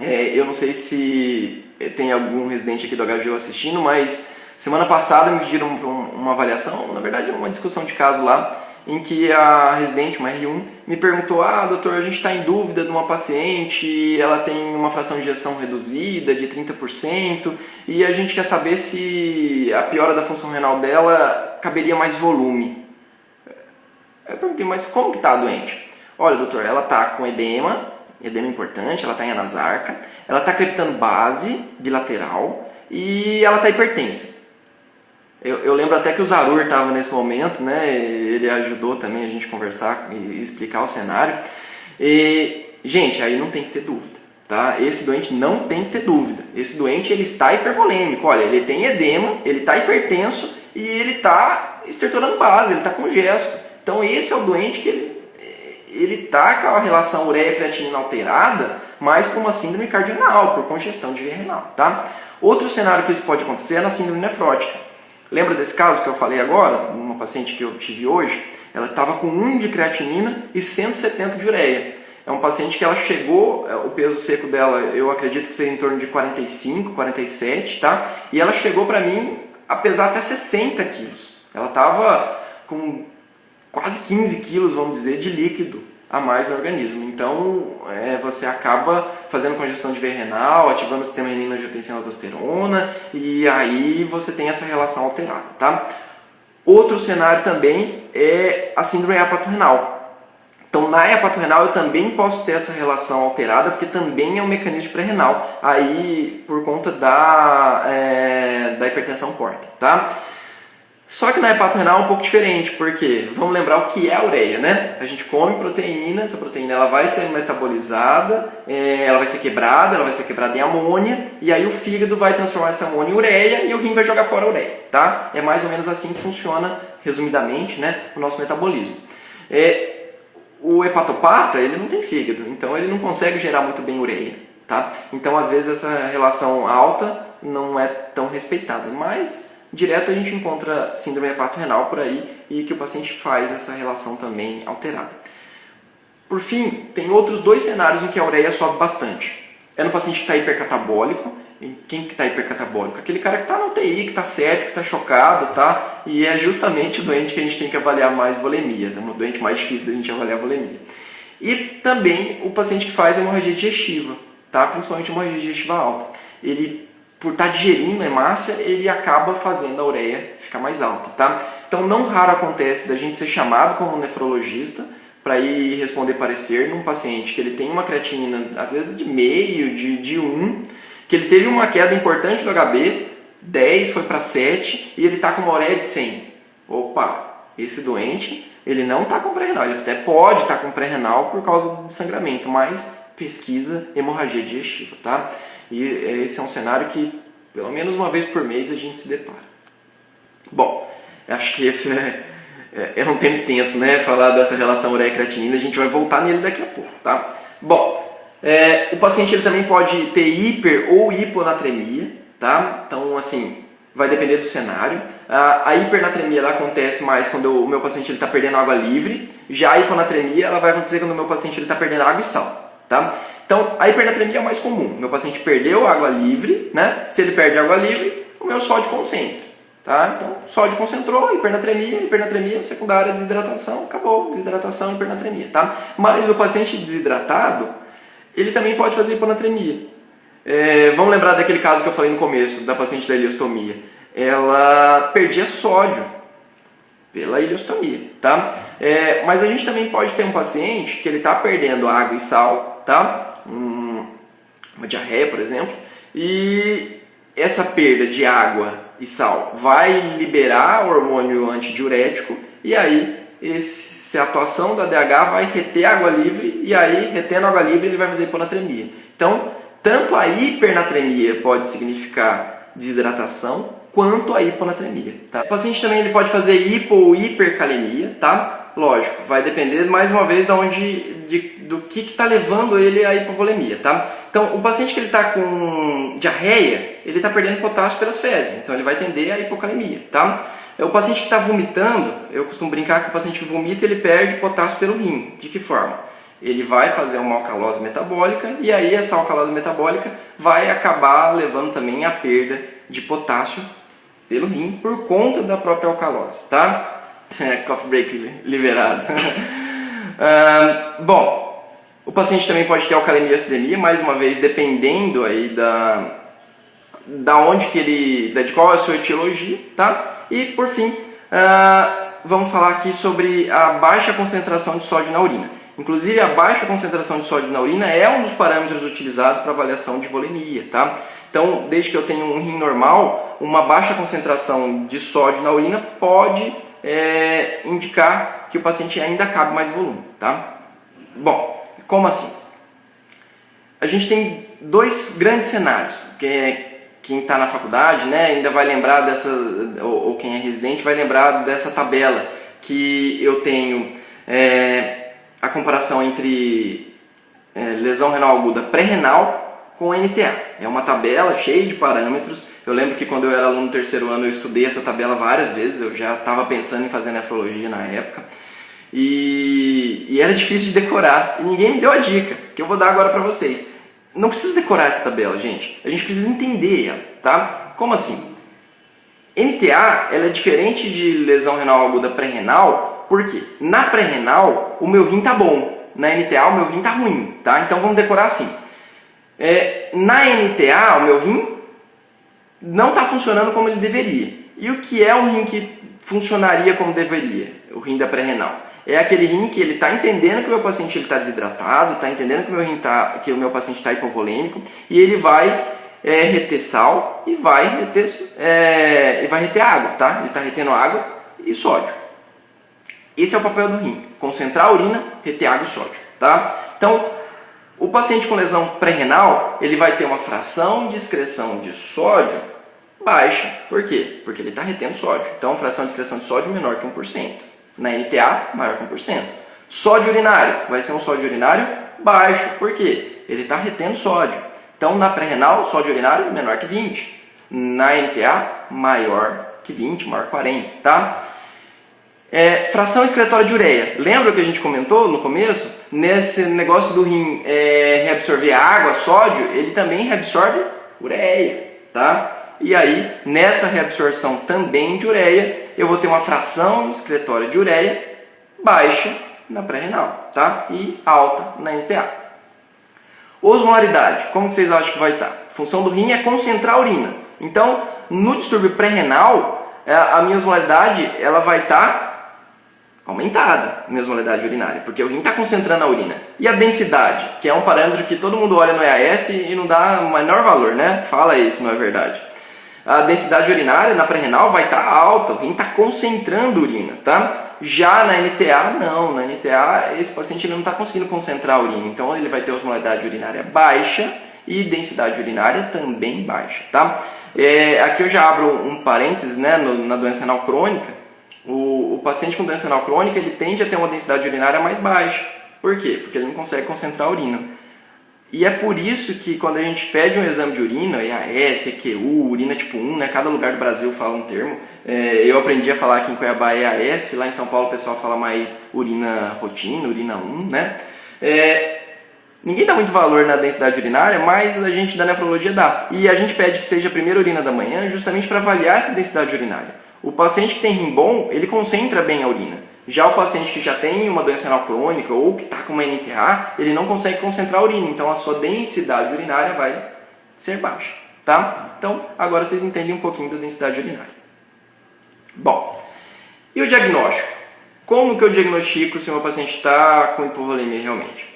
Eu não sei se tem algum residente aqui do HGU assistindo, mas semana passada me pediram uma avaliação, na verdade uma discussão de caso lá, em que a residente, uma R1, me perguntou: doutor, a gente está em dúvida de uma paciente, ela tem uma fração de ejeção reduzida de 30% e a gente quer saber se a piora da função renal dela caberia mais volume. Eu perguntei: mas como que está a doente? Olha, doutor, ela está com edema importante, ela está em anasarca, ela está crepitando base bilateral e ela está hipertensa. Eu lembro até que o Zarur estava nesse momento, né? Ele ajudou também a gente conversar e explicar o cenário. E, gente, aí não tem que ter dúvida, tá? Esse doente não tem que ter dúvida. Esse doente ele está hipervolêmico. Olha, ele tem edema, ele está hipertenso e ele está estertorando base, ele está congesto. Então esse é o doente que ele está com a relação ureia-creatinina alterada, mas por uma síndrome cardiorenal, por congestão de veia renal, tá? Outro cenário que isso pode acontecer é na síndrome nefrótica. Lembra desse caso que eu falei agora, uma paciente que eu tive hoje? Ela estava com 1 de creatinina e 170 de ureia. É um paciente que ela chegou, o peso seco dela eu acredito que seja em torno de 45, 47, tá? E ela chegou para mim a pesar até 60 quilos. Ela estava com quase 15 quilos, vamos dizer, de líquido a mais no organismo. Então, você acaba fazendo congestão de veia renal, ativando o sistema renina, angiotensina, aldosterona, e aí você tem essa relação alterada, tá? Outro cenário também é a síndrome hepatorrenal. Então, na hepatorrenal eu também posso ter essa relação alterada, porque também é um mecanismo pré-renal, aí por conta da hipertensão porta, tá? Só que na hepatorrenal é um pouco diferente, porque vamos lembrar o que é a ureia, né? A gente come proteína, essa proteína ela vai ser metabolizada, ela vai ser quebrada em amônia, e aí o fígado vai transformar essa amônia em ureia e o rim vai jogar fora a ureia, tá? É mais ou menos assim que funciona, resumidamente, né, o nosso metabolismo. O hepatopata, ele não tem fígado, então ele não consegue gerar muito bem ureia, tá? Então, às vezes, essa relação alta não é tão respeitada, mas direto a gente encontra síndrome hepatorenal por aí e que o paciente faz essa relação também alterada. Por fim, tem outros 2 cenários em que a ureia sobe bastante. É no paciente que está hipercatabólico. Quem que está hipercatabólico? Aquele cara que está na UTI, que está séptico, que está chocado, tá? E é justamente o doente que a gente tem que avaliar mais volemia, é o doente mais difícil da gente avaliar volemia. E também o paciente que faz hemorragia digestiva, tá? Principalmente hemorragia digestiva alta. Ele, por estar digerindo a hemácia, ele acaba fazendo a ureia ficar mais alta, tá? Então, não raro acontece da gente ser chamado como nefrologista para ir responder parecer num paciente que ele tem uma creatinina, às vezes de meio, de 1, que ele teve uma queda importante do HB, 10 foi para 7 e ele está com uma ureia de 100. Opa, esse doente, ele não está com pré-renal, ele até pode estar com pré-renal por causa do sangramento, mas pesquisa hemorragia digestiva, tá? E esse é um cenário que pelo menos uma vez por mês a gente se depara. Bom, acho que esse é um tema extenso, né? Falar dessa relação ureia-creatinina, a gente vai voltar nele daqui a pouco, tá? Bom, o paciente ele também pode ter hiper ou hiponatremia, tá? Então, assim, vai depender do cenário. A hipernatremia ela acontece mais quando o meu paciente está perdendo água livre, já a hiponatremia ela vai acontecer quando o meu paciente está perdendo água e sal, tá? Então, a hipernatremia é o mais comum. Meu paciente perdeu água livre, né? Se ele perde água livre, o meu sódio concentra. Tá? Então, sódio concentrou, hipernatremia secundária, desidratação, acabou, desidratação, hipernatremia, tá? Mas o paciente desidratado, ele também pode fazer hiponatremia. Vamos lembrar daquele caso que eu falei no começo, da paciente da ileostomia. Ela perdia sódio pela ileostomia, tá? Mas a gente também pode ter um paciente que ele está perdendo água e sal, tá? Uma diarreia, por exemplo, e essa perda de água e sal vai liberar hormônio antidiurético e aí essa atuação da DH vai reter água livre e aí, retendo água livre, ele vai fazer hiponatremia. Então, tanto a hipernatremia pode significar desidratação quanto a hiponatremia, tá? O paciente também ele pode fazer hipo ou hipercalemia, tá? Lógico, vai depender mais uma vez do que está levando ele à hipovolemia, tá? Então, o paciente que ele está com diarreia, ele está perdendo potássio pelas fezes, então ele vai tender à hipocalemia, tá? O paciente que está vomitando, eu costumo brincar que o paciente que vomita, ele perde potássio pelo rim. De que forma? Ele vai fazer uma alcalose metabólica e aí essa alcalose metabólica vai acabar levando também à perda de potássio pelo rim por conta da própria alcalose, tá? Coffee break liberado. Bom, o paciente também pode ter alcalemia e acidemia, mais uma vez dependendo aí da onde que de qual é a sua etiologia, tá? E por fim, vamos falar aqui sobre a baixa concentração de sódio na urina. Inclusive a baixa concentração de sódio na urina é um dos parâmetros utilizados para avaliação de volemia, tá? Então, desde que eu tenho um rim normal, uma baixa concentração de sódio na urina pode indicar que o paciente ainda cabe mais volume, tá? Bom, como assim? A gente tem 2 grandes cenários, quem está na faculdade, né, ainda vai lembrar dessa, ou quem é residente vai lembrar dessa tabela que eu tenho a comparação entre lesão renal aguda pré-renal com NTA. É uma tabela cheia de parâmetros. Eu lembro que quando eu era aluno do 3º ano eu estudei essa tabela várias vezes, eu já estava pensando em fazer nefrologia na época. E era difícil de decorar, e ninguém me deu a dica, que eu vou dar agora para vocês. Não precisa decorar essa tabela, gente. A gente precisa entender ela, tá? Como assim? NTA ela é diferente de lesão renal aguda pré-renal, porque na pré-renal o meu rim tá bom, na NTA o meu rim tá ruim, tá? Então vamos decorar assim. Na NTA o meu rim não está funcionando como ele deveria. E o que é um rim que funcionaria como deveria? O rim da pré-renal. É aquele rim que ele está entendendo que o meu paciente está desidratado, está entendendo que o meu paciente está hipovolêmico e ele vai reter sal e vai reter água, tá? Ele está retendo água e sódio. Esse é o papel do rim, concentrar a urina, reter água e sódio, tá? Então, o paciente com lesão pré-renal, ele vai ter uma fração de excreção de sódio baixa. Por quê? Porque ele está retendo sódio. Então, a fração de excreção de sódio menor que 1%. Na NTA, maior que 1%. Sódio urinário, vai ser um sódio urinário baixo. Por quê? Ele está retendo sódio. Então, na pré-renal, sódio urinário menor que 20. Na NTA, maior que 20, maior que 40, tá? Fração excretória de ureia. Lembra que a gente comentou no começo? Nesse negócio do rim reabsorver água, sódio, ele também reabsorve ureia, tá? E aí, nessa reabsorção também de ureia, eu vou ter uma fração excretória de ureia baixa na pré-renal, tá? E alta na NTA. Osmolaridade, como que vocês acham que vai estar? A função do rim é concentrar a urina. Então, no distúrbio pré-renal, a minha osmolaridade ela vai estar aumentada, a minha osmolaridade urinária, porque o rim está concentrando a urina. E a densidade, que é um parâmetro que todo mundo olha no EAS e não dá o menor valor, né? Fala aí se não é verdade. A densidade urinária na pré-renal vai estar alta, o rim está concentrando urina, tá? Já na NTA, não. Na NTA, esse paciente ele não está conseguindo concentrar a urina, então ele vai ter osmolaridade urinária baixa e densidade urinária também baixa, tá? Aqui eu já abro um parênteses, né, na doença renal crônica. O paciente com doença renal crônica, ele tende a ter uma densidade urinária mais baixa. Por quê? Porque ele não consegue concentrar a urina. E é por isso que quando a gente pede um exame de urina, EAS, EQU, urina tipo 1, né, cada lugar do Brasil fala um termo. Eu aprendi a falar aqui em Cuiabá EAS, lá em São Paulo o pessoal fala mais urina rotina, urina 1, né? Ninguém dá muito valor na densidade urinária, mas a gente da nefrologia dá. E a gente pede que seja a primeira urina da manhã justamente para avaliar essa densidade urinária. O paciente que tem rim bom, ele concentra bem a urina. Já o paciente que já tem uma doença renal crônica ou que está com uma NTA, ele não consegue concentrar a urina, então a sua densidade urinária vai ser baixa, tá? Então, agora vocês entendem um pouquinho da densidade urinária. Bom, e o diagnóstico? Como que eu diagnostico se o meu paciente está com hipovolemia realmente?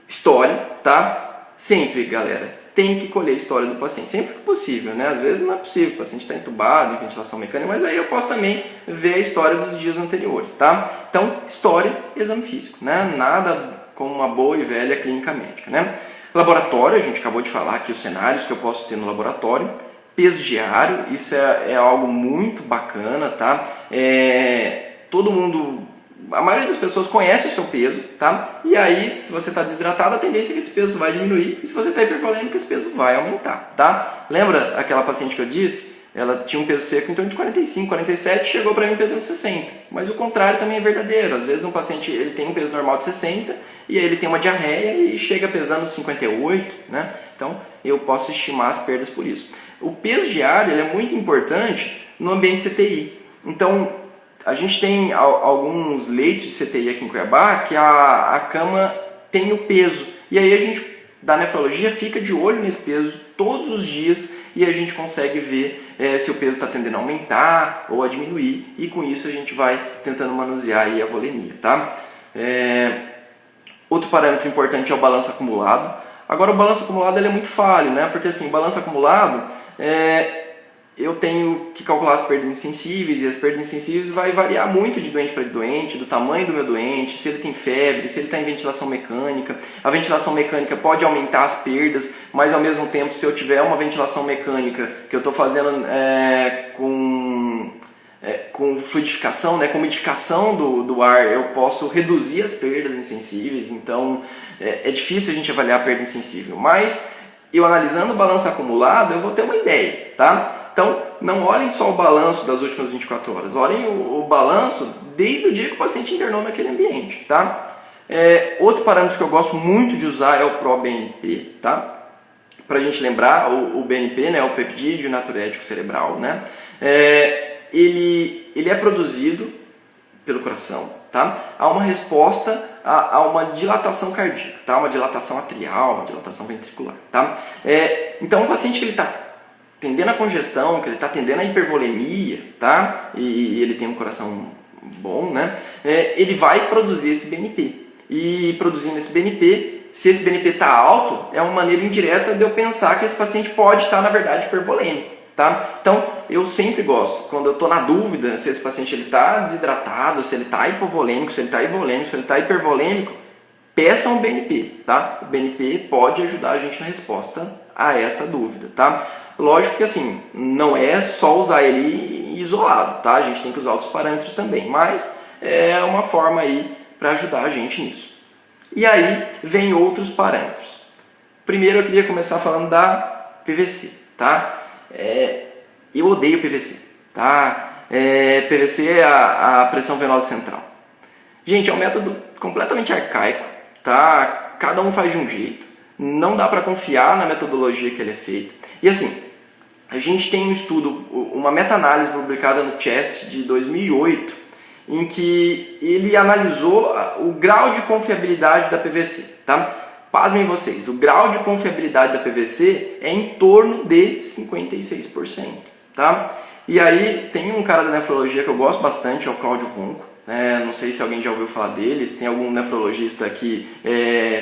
História, tá? Sempre, galera, tem que colher a história do paciente, sempre que possível, né? Às vezes não é possível, o paciente está entubado, em ventilação mecânica, mas aí eu posso também ver a história dos dias anteriores, tá? Então, história e exame físico, né? Nada como uma boa e velha clínica médica, né? Laboratório, a gente acabou de falar aqui os cenários que eu posso ter no laboratório. Peso diário, isso é algo muito bacana, tá? Todo mundo... A maioria das pessoas conhece o seu peso, tá? E aí, se você está desidratado, a tendência é que esse peso vai diminuir. E se você está hipervolêmico, esse peso vai aumentar, tá? Lembra aquela paciente que eu disse? Ela tinha um peso seco em torno de 45, 47, chegou para mim pesando 60. Mas o contrário também é verdadeiro. Às vezes um paciente ele tem um peso normal de 60 e aí ele tem uma diarreia e chega pesando 58, né? Então, eu posso estimar as perdas por isso. O peso diário ele é muito importante no ambiente CTI. Então, a gente tem alguns leitos de CTI aqui em Cuiabá que a cama tem o peso. E aí a gente, da nefrologia, fica de olho nesse peso todos os dias e a gente consegue ver se o peso está tendendo a aumentar ou a diminuir. E com isso a gente vai tentando manusear aí a volemia, tá? Outro parâmetro importante é o balanço acumulado. Agora o balanço acumulado ele é muito falho, né? Porque assim, o balanço acumulado... eu tenho que calcular as perdas insensíveis e as perdas insensíveis vai variar muito de doente para doente, do tamanho do meu doente, se ele tem febre, se ele está em ventilação mecânica. A ventilação mecânica pode aumentar as perdas, mas ao mesmo tempo se eu tiver uma ventilação mecânica que eu estou fazendo com fluidificação, né, com umidificação do ar, eu posso reduzir as perdas insensíveis, então é difícil a gente avaliar a perda insensível, mas eu analisando o balanço acumulado eu vou ter uma ideia, tá? Então, não olhem só o balanço das últimas 24 horas, olhem o balanço desde o dia que o paciente internou naquele ambiente, tá? Outro parâmetro que eu gosto muito de usar é o ProBNP, tá? Para a gente lembrar, o BNP, né, o peptídeo natriurético cerebral, né? Ele é produzido pelo coração, tá? Há uma resposta a uma dilatação cardíaca, tá? Uma dilatação atrial, uma dilatação ventricular, tá? Então, o paciente que ele está tendendo a congestão, que ele está tendendo a hipervolemia, tá? E ele tem um coração bom, né? Ele vai produzir esse BNP. E produzindo esse BNP, se esse BNP está alto, é uma maneira indireta de eu pensar que esse paciente pode estar, na verdade, hipervolêmico, tá? Então, eu sempre gosto, quando eu estou na dúvida se esse paciente está desidratado, se ele está hipovolêmico, se ele está hivolêmico, se ele está hipervolêmico, peça um BNP, tá? O BNP pode ajudar a gente na resposta a essa dúvida, tá? Lógico que assim, não é só usar ele isolado, tá? A gente tem que usar outros parâmetros também, mas é uma forma aí para ajudar a gente nisso. E aí vem outros parâmetros. Primeiro eu queria começar falando da PVC, tá? Eu odeio PVC, tá? PVC é a pressão venosa central. Gente, é um método completamente arcaico, tá? Cada um faz de um jeito, não dá para confiar na metodologia que ele é feito. E assim, a gente tem um estudo, uma meta-análise publicada no CHEST de 2008, em que ele analisou o grau de confiabilidade da PVC, tá? Pasmem vocês, o grau de confiabilidade da PVC é em torno de 56%, tá? E aí tem um cara da nefrologia que eu gosto bastante, é o Cláudio Ronco, não sei se alguém já ouviu falar dele, se tem algum nefrologista aqui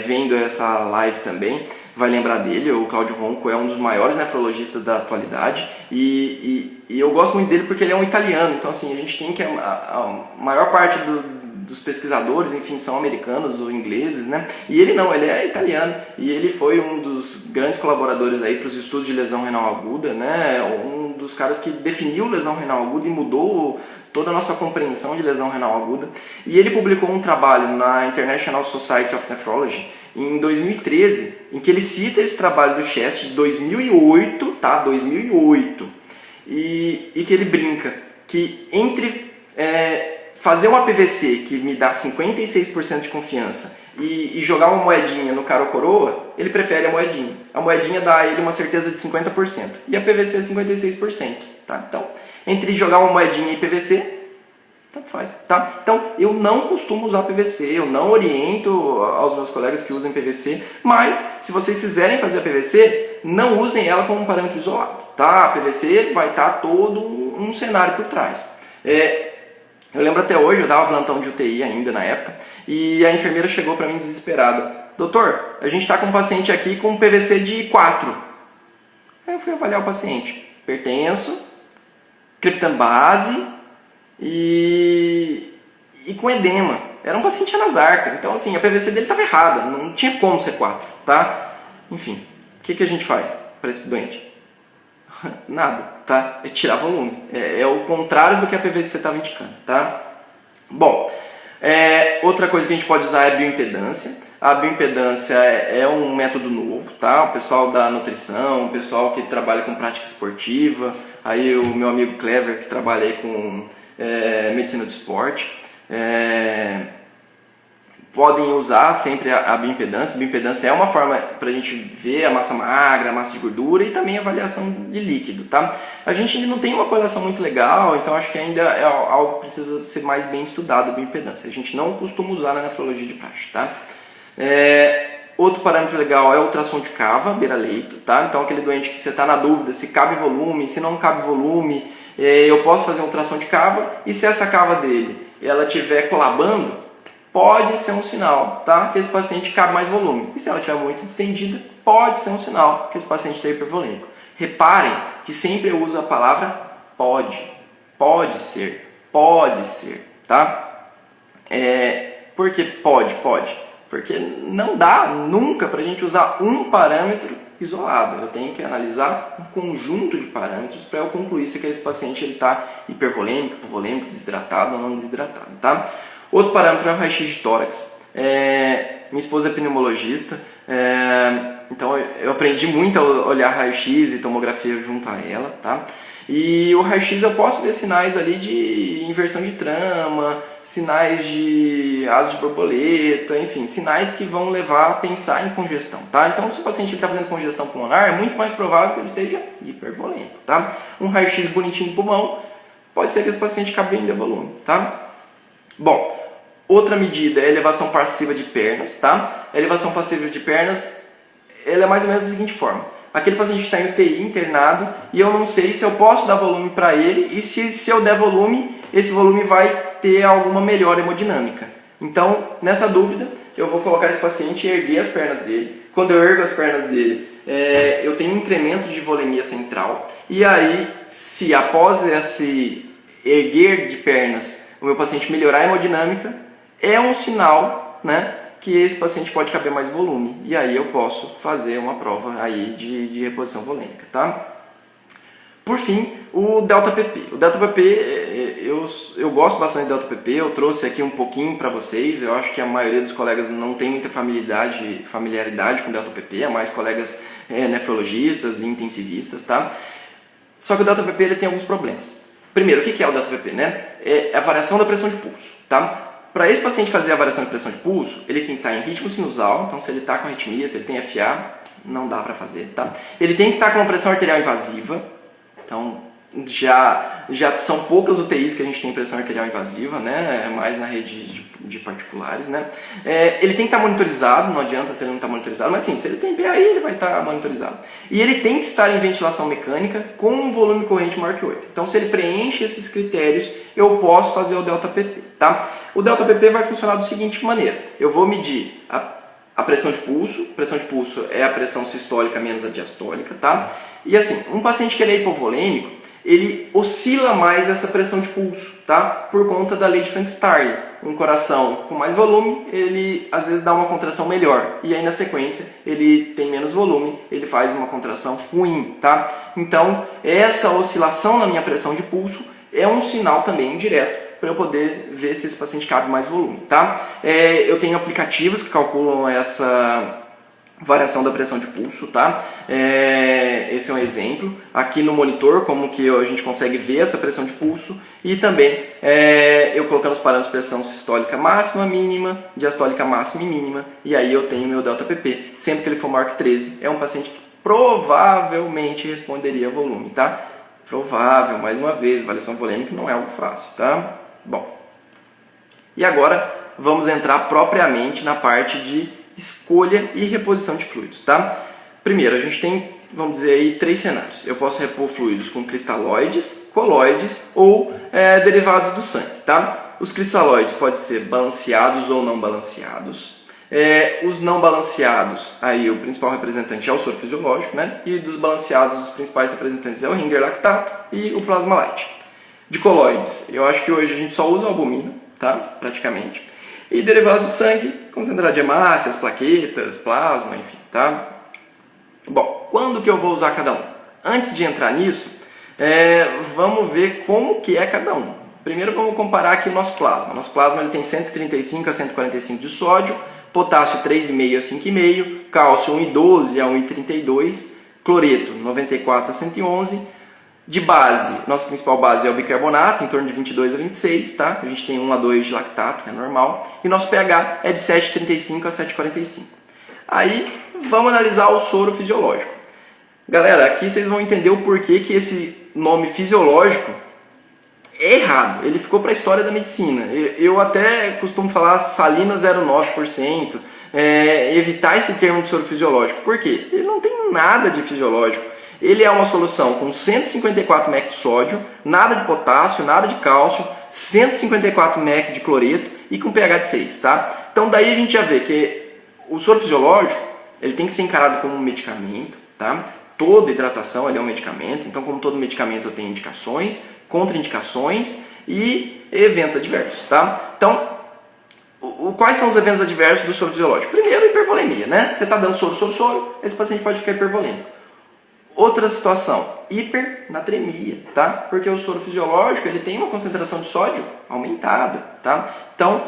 vendo essa live também, vai lembrar dele. O Cláudio Ronco é um dos maiores nefrologistas da atualidade e eu gosto muito dele porque ele é um italiano, então assim, a gente tem que a maior parte dos pesquisadores, enfim, são americanos ou ingleses, né? E ele não, ele é italiano e ele foi um dos grandes colaboradores aí para os estudos de lesão renal aguda, né? Um dos caras que definiu lesão renal aguda e mudou toda a nossa compreensão de lesão renal aguda. E ele publicou um trabalho na International Society of Nephrology em 2013, em que ele cita esse trabalho do CHEST de 2008, tá? 2008, e que ele brinca que entre fazer uma PVC que me dá 56% de confiança e jogar uma moedinha no cara ou coroa, ele prefere a moedinha. A moedinha dá a ele uma certeza de 50% e a PVC é 56%. Tá? Então, entre jogar uma moedinha e PVC, tanto faz. Tá? Então, eu não costumo usar PVC, eu não oriento aos meus colegas que usem PVC, mas se vocês quiserem fazer a PVC, não usem ela como um parâmetro isolado. Tá? A PVC vai estar todo um cenário por trás. Eu lembro até hoje, eu dava plantão de UTI ainda na época, e a enfermeira chegou para mim desesperada. Doutor, a gente está com um paciente aqui com um PVC de 4. Aí eu fui avaliar o paciente. Hipertenso, criptando base e com edema. Era um paciente anasarca, então assim, a PVC dele estava errada, não tinha como ser 4, tá? Enfim, o que a gente faz para esse doente? Nada, tá? É tirar volume. É o contrário do que a PVC estava indicando, tá? Bom, outra coisa que a gente pode usar é a bioimpedância. A bioimpedância é um método novo, tá? O pessoal da nutrição, o pessoal que trabalha com prática esportiva, aí o meu amigo Clever que trabalha aí com medicina do esporte, podem usar sempre a bioimpedância. A bioimpedância é uma forma para a gente ver a massa magra, a massa de gordura e também a avaliação de líquido, tá? A gente ainda não tem uma correlação muito legal, então acho que ainda é algo que precisa ser mais bem estudado, a bioimpedância. A gente não costuma usar na nefrologia de praxe, tá? Outro parâmetro legal é o ultrassom de cava, beira-leito, tá? Então aquele doente que você está na dúvida se cabe volume, se não cabe volume, eu posso fazer um ultrassom de cava e se essa cava dele ela estiver colabando, pode ser um sinal, tá? Que esse paciente cabe mais volume. E se ela estiver muito distendida, pode ser um sinal que esse paciente está hipervolêmico. Reparem que sempre eu uso a palavra pode. Pode ser, tá? Por que pode? Porque não dá nunca para a gente usar um parâmetro isolado. Eu tenho que analisar um conjunto de parâmetros para eu concluir se esse paciente está hipervolêmico, hipovolêmico, desidratado ou não desidratado, tá? Outro parâmetro é o raio-x de tórax. Minha esposa é pneumologista, então eu aprendi muito a olhar raio-x e tomografia junto a ela, tá? E o raio-x eu posso ver sinais ali de inversão de trama, sinais de asa de borboleta, enfim, sinais que vão levar a pensar em congestão, tá? Então se o paciente está fazendo congestão pulmonar, é muito mais provável que ele esteja hipervolêmico, tá? Um raio-x bonitinho do pulmão, pode ser que esse paciente cabe bem de volume, tá? Bom, outra medida é a elevação passiva de pernas, tá? A elevação passiva de pernas, ela é mais ou menos da seguinte forma. Aquele paciente está em UTI, internado, e eu não sei se eu posso dar volume para ele, e se eu der volume, esse volume vai ter alguma melhora hemodinâmica. Então, nessa dúvida, eu vou colocar esse paciente e erguer as pernas dele. Quando eu ergo as pernas dele, eu tenho um incremento de volemia central, e aí, se após esse erguer de pernas, o meu paciente melhorar a hemodinâmica, é um sinal, né, que esse paciente pode caber mais volume. E aí eu posso fazer uma prova aí de reposição volêmica, tá? Por fim, o delta-pp. O delta-pp, eu gosto bastante do delta-pp, eu trouxe aqui um pouquinho para vocês. Eu acho que a maioria dos colegas não tem muita familiaridade com o delta-pp, é mais colegas nefrologistas e intensivistas, tá? Só que o delta-pp ele tem alguns problemas. Primeiro, o que é o delta-pp, né? É a variação da pressão de pulso, tá? Para esse paciente fazer a variação de pressão de pulso, ele tem que estar em ritmo sinusal, então se ele está com arritmia, se ele tem FA, não dá para fazer, tá? Ele tem que estar com uma pressão arterial invasiva, então já são poucas UTIs que a gente tem pressão arterial invasiva, né? É mais na rede de particulares, né? Ele tem que estar monitorizado, não adianta se ele não está monitorizado, mas sim, se ele tem PAI, ele vai estar monitorizado. E ele tem que estar em ventilação mecânica com um volume corrente maior que 8. Então se ele preenche esses critérios, eu posso fazer o delta-pp, tá? O delta-pp vai funcionar da seguinte maneira: eu vou medir a pressão de pulso. Pressão de pulso é a pressão sistólica menos a diastólica, tá? E assim, um paciente que ele é hipovolêmico, ele oscila mais essa pressão de pulso, tá? Por conta da lei de Frank-Starling. Um coração com mais volume, ele às vezes dá uma contração melhor. E aí na sequência, ele tem menos volume, ele faz uma contração ruim, tá? Então, essa oscilação na minha pressão de pulso é um sinal também indireto para eu poder ver se esse paciente cabe mais volume, tá? Eu tenho aplicativos que calculam essa variação da pressão de pulso, tá? Esse é um exemplo. Aqui no monitor, como que a gente consegue ver essa pressão de pulso. E também eu colocando os parâmetros de pressão sistólica máxima, mínima, diastólica máxima e mínima. E aí eu tenho meu delta-pp. Sempre que ele for maior que 13, é um paciente que provavelmente responderia a volume, tá? Provável, mais uma vez, avaliação volêmica não é algo fácil, tá? Bom, e agora vamos entrar propriamente na parte de escolha e reposição de fluidos, tá? Primeiro, a gente tem, vamos dizer aí, 3 cenários. Eu posso repor fluidos com cristalóides, colóides ou derivados do sangue, tá? Os cristalóides podem ser balanceados ou não balanceados. Os não balanceados, aí o principal representante é o soro fisiológico, né? E dos balanceados, os principais representantes é o Ringer lactato e o plasma light. De colóides, eu acho que hoje a gente só usa albumina, tá? Praticamente. E derivados do sangue, concentrado de hemácias, plaquetas, plasma, enfim, tá? Bom, quando que eu vou usar cada um? Antes de entrar nisso, vamos ver como que é cada um. Primeiro vamos comparar aqui o nosso plasma. Nosso plasma ele tem 135 a 145 de sódio, potássio 3,5 a 5,5, cálcio 1,12 a 1,32, cloreto 94 a 111. De base, nossa principal base é o bicarbonato, em torno de 22 a 26, tá? A gente tem 1 a 2 de lactato, é normal. E nosso pH é de 7,35 a 7,45. Aí, vamos analisar o soro fisiológico. Galera, aqui vocês vão entender o porquê que esse nome fisiológico é errado. Ele ficou para a história da medicina. Eu até costumo falar salina 0,9%, evitar esse termo de soro fisiológico. Por quê? Ele não tem nada de fisiológico. Ele é uma solução com 154 mEq de sódio, nada de potássio, nada de cálcio, 154 mEq de cloreto e com pH de 6, tá? Então daí a gente já vê que o soro fisiológico, ele tem que ser encarado como um medicamento, tá? Toda hidratação ele é um medicamento, então como todo medicamento eu tenho indicações, contraindicações e eventos adversos, tá? Então, quais são os eventos adversos do soro fisiológico? Primeiro, hipervolemia, né? Você está dando soro, esse paciente pode ficar hipervolêmico. Outra situação, hipernatremia, tá? Porque o soro fisiológico ele tem uma concentração de sódio aumentada, tá? Então,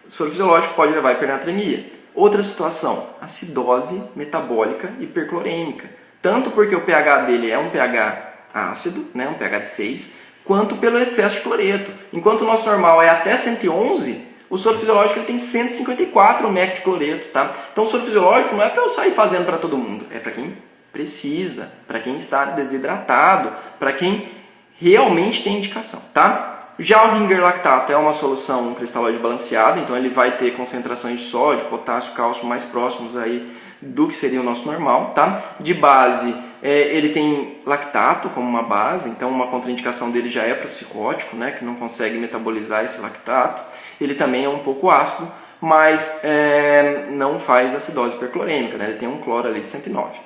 o soro fisiológico pode levar a hipernatremia. Outra situação, acidose metabólica hiperclorêmica. Tanto porque o pH dele é um pH ácido, né? Um pH de 6, quanto pelo excesso de cloreto. Enquanto o nosso normal é até 111, o soro fisiológico ele tem 154 mEq de cloreto, tá? Então o soro fisiológico não é para eu sair fazendo para todo mundo, é para quem precisa, para quem está desidratado, para quem realmente tem indicação, tá? Já o Ringer lactato é uma solução um cristalóide balanceado, então ele vai ter concentrações de sódio, potássio, cálcio mais próximos aí do que seria o nosso normal, tá? De base, ele tem lactato como uma base, então uma contraindicação dele já é para o psicótico, né, que não consegue metabolizar esse lactato. Ele também é um pouco ácido, mas não faz acidose hiperclorêmica, né? Ele tem um cloro ali de 109.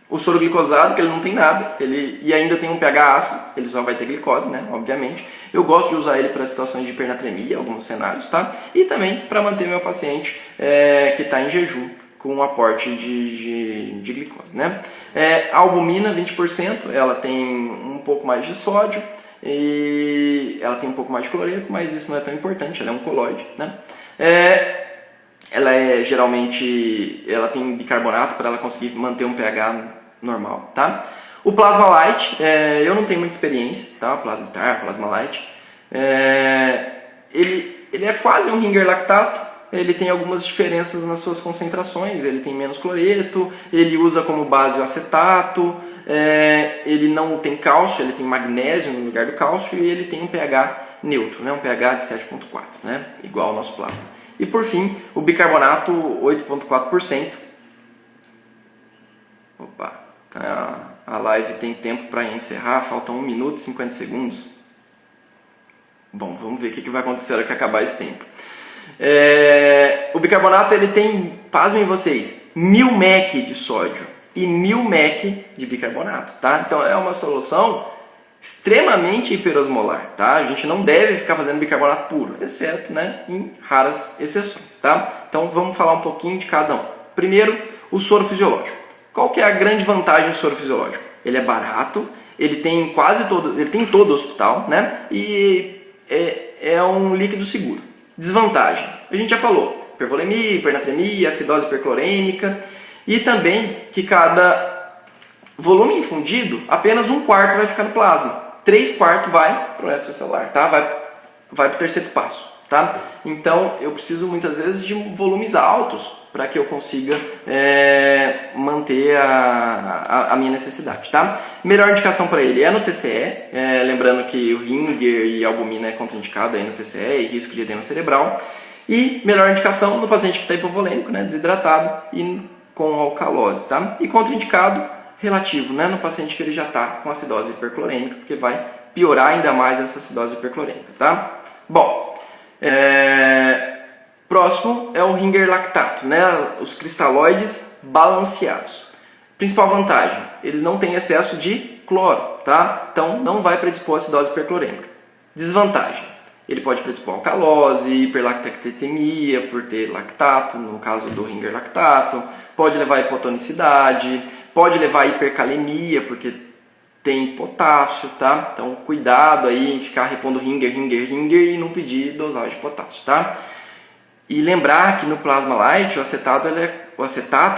O soro glicosado, que ele não tem nada, e ainda tem um pH ácido, ele só vai ter glicose, né, obviamente. Eu gosto de usar ele para situações de hipernatremia, alguns cenários, tá? E também para manter meu paciente que está em jejum com aporte de glicose, né? A albumina, 20%, ela tem um pouco mais de sódio e ela tem um pouco mais de cloreto, mas isso não é tão importante, ela é um colóide, né? Ela geralmente ela tem bicarbonato para ela conseguir manter um pH normal, tá? O Plasma Light, eu não tenho muita experiência, tá? Plasma Star, Plasma Light, ele é quase um Ringer lactato. Ele tem algumas diferenças nas suas concentrações, ele tem menos cloreto, ele usa como base o acetato, ele não tem cálcio, ele tem magnésio no lugar do cálcio e ele tem um pH neutro, né? Um pH de 7,4, né? Igual ao nosso plasma. E por fim, o bicarbonato 8,4%. Opa, a live tem tempo para encerrar, faltam 1 minuto e 50 segundos. Bom, vamos ver o que vai acontecer na hora que acabar esse tempo. O bicarbonato ele tem, pasmem vocês, 1000 mEq de sódio e 1000 mEq de bicarbonato, tá? Então é uma solução extremamente hiperosmolar, tá? A gente não deve ficar fazendo bicarbonato puro, exceto, né, em raras exceções, tá? Então vamos falar um pouquinho de cada um. Primeiro, o soro fisiológico. Qual que é a grande vantagem do soro fisiológico? Ele é barato, ele tem todo o hospital, né? E é um líquido seguro. Desvantagem, a gente já falou, hipervolemia, hipernatremia, acidose hiperclorêmica e também que cada volume infundido, apenas 1/4 vai ficar no plasma, 3/4 vai para o extracelular, tá? Vai para o terceiro espaço, tá? Então eu preciso muitas vezes de volumes altos para que eu consiga manter a minha necessidade, tá? Melhor indicação para ele é no TCE, lembrando que o Ringer e a albumina é contraindicado aí no TCE e risco de edema cerebral. E melhor indicação no paciente que está hipovolêmico, né, desidratado e com alcalose, tá? E contraindicado relativo, né, no paciente que ele já está com acidose hiperclorêmica, porque vai piorar ainda mais essa acidose hiperclorêmica, tá? Bom, próximo é o Ringer lactato, né? Os cristalóides balanceados. Principal vantagem, eles não têm excesso de cloro, tá? Então não vai predispor a acidose hiperclorêmica. Desvantagem, ele pode predispor a alcalose, hiperlactatemia por ter lactato, no caso do Ringer lactato, pode levar a hipotonicidade, pode levar a hipercalemia porque tem potássio, tá? Então cuidado aí em ficar repondo Ringer e não pedir dosagem de potássio, tá? E lembrar que no Plasma Light, o acetato,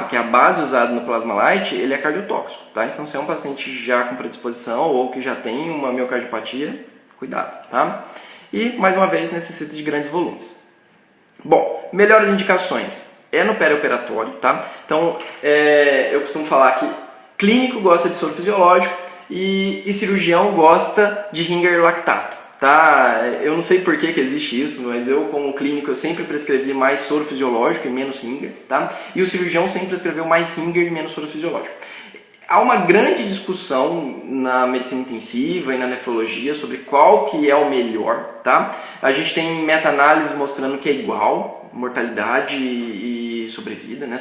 que é a base usada no Plasma Light, ele é cardiotóxico, tá? Então, se é um paciente já com predisposição ou que já tem uma miocardiopatia, cuidado, tá? E, mais uma vez, necessita de grandes volumes. Bom, melhores indicações é no perioperatório, tá? Então, eu costumo falar que clínico gosta de soro fisiológico e cirurgião gosta de Ringer lactato. Tá? Eu não sei por que existe isso, mas eu como clínico eu sempre prescrevi mais soro fisiológico e menos Ringer, tá? E o cirurgião sempre prescreveu mais Ringer e menos soro fisiológico. Há uma grande discussão na medicina intensiva e na nefrologia sobre qual que é o melhor, tá? A gente tem meta-análise mostrando que é igual, mortalidade e sobrevida, né?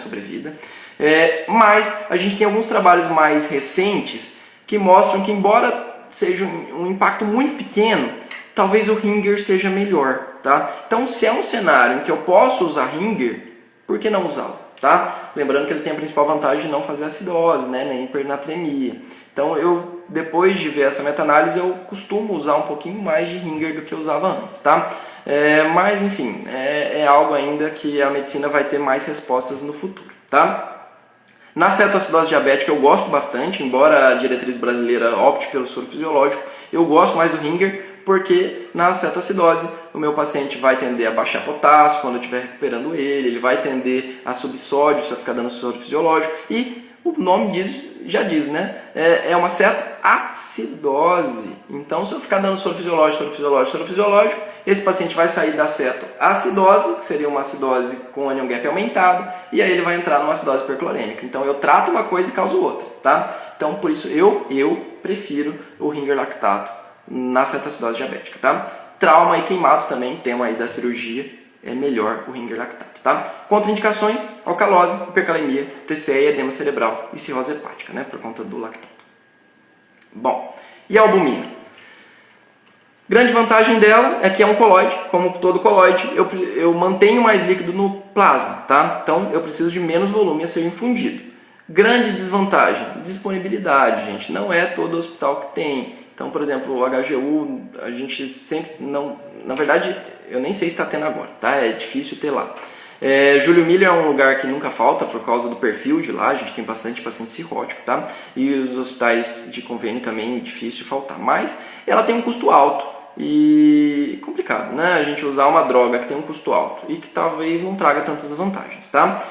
Mas a gente tem alguns trabalhos mais recentes que mostram que, embora seja um impacto muito pequeno, talvez o Ringer seja melhor, tá? Então, se é um cenário em que eu posso usar Ringer, por que não usá-lo, tá? Lembrando que ele tem a principal vantagem de não fazer acidose, né, nem hipernatremia. Então, depois de ver essa meta-análise, eu costumo usar um pouquinho mais de Ringer do que eu usava antes, tá? Mas, enfim, é algo ainda que a medicina vai ter mais respostas no futuro, tá? Na cetoacidose diabética eu gosto bastante, embora a diretriz brasileira opte pelo soro fisiológico, eu gosto mais do Ringer, porque na cetoacidose o meu paciente vai tender a baixar potássio quando eu estiver recuperando ele vai tender a subsódio se eu ficar dando soro fisiológico, e o nome já diz, né? É uma cetoacidose. Então, se eu ficar dando soro fisiológico, esse paciente vai sair da cetoacidose, que seria uma acidose com anion gap aumentado, e aí ele vai entrar numa acidose hiperclorêmica. Então, eu trato uma coisa e causo outra, tá? Então, por isso, eu prefiro o Ringer lactato na cetoacidose diabética, tá? Trauma e queimados também, tema aí da cirurgia, é melhor o Ringer lactato, tá? Contraindicações, alcalose, hipercalemia, TCE, edema cerebral e cirrose hepática, né? Por conta do lactato. Bom, e a albumina? Grande vantagem dela é que é um colóide, como todo colóide, eu mantenho mais líquido no plasma, tá? Então eu preciso de menos volume a ser infundido. Grande desvantagem, disponibilidade, gente. Não é todo hospital que tem. Então, por exemplo, o HGU, a gente sempre não... Na verdade, eu nem sei se está tendo agora, tá? É difícil ter lá. Júlio Miller é um lugar que nunca falta por causa do perfil de lá, a gente tem bastante paciente cirrótico, tá? E os hospitais de convênio também é difícil faltar, mas ela tem um custo alto e complicado, né? A gente usar uma droga que tem um custo alto e que talvez não traga tantas vantagens, tá?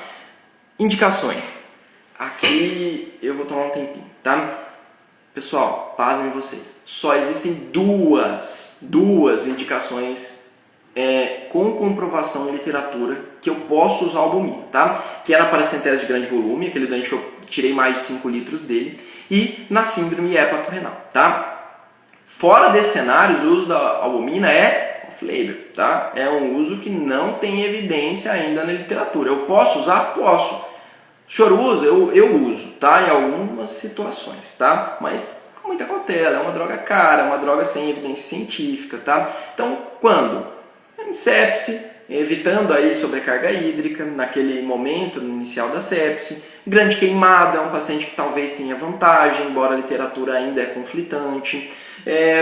Indicações. Aqui eu vou tomar um tempinho, tá? Pessoal, pasmem vocês, só existem duas indicações com comprovação em literatura que eu posso usar albumina, tá? Que é na paracentese de grande volume, aquele doente que eu tirei mais de 5 litros dele, e na síndrome hepatorrenal, tá? Fora desses cenários, o uso da albumina é off-label, tá? É um uso que não tem evidência ainda na literatura. Eu posso usar? Posso. O senhor usa? Eu uso, tá? Em algumas situações, tá? Mas com muita cautela, é uma droga cara, é uma droga sem evidência científica, tá? Então, quando? Em sepse, evitando aí sobrecarga hídrica, naquele momento inicial da sepse. Grande queimado, é um paciente que talvez tenha vantagem, embora a literatura ainda é conflitante.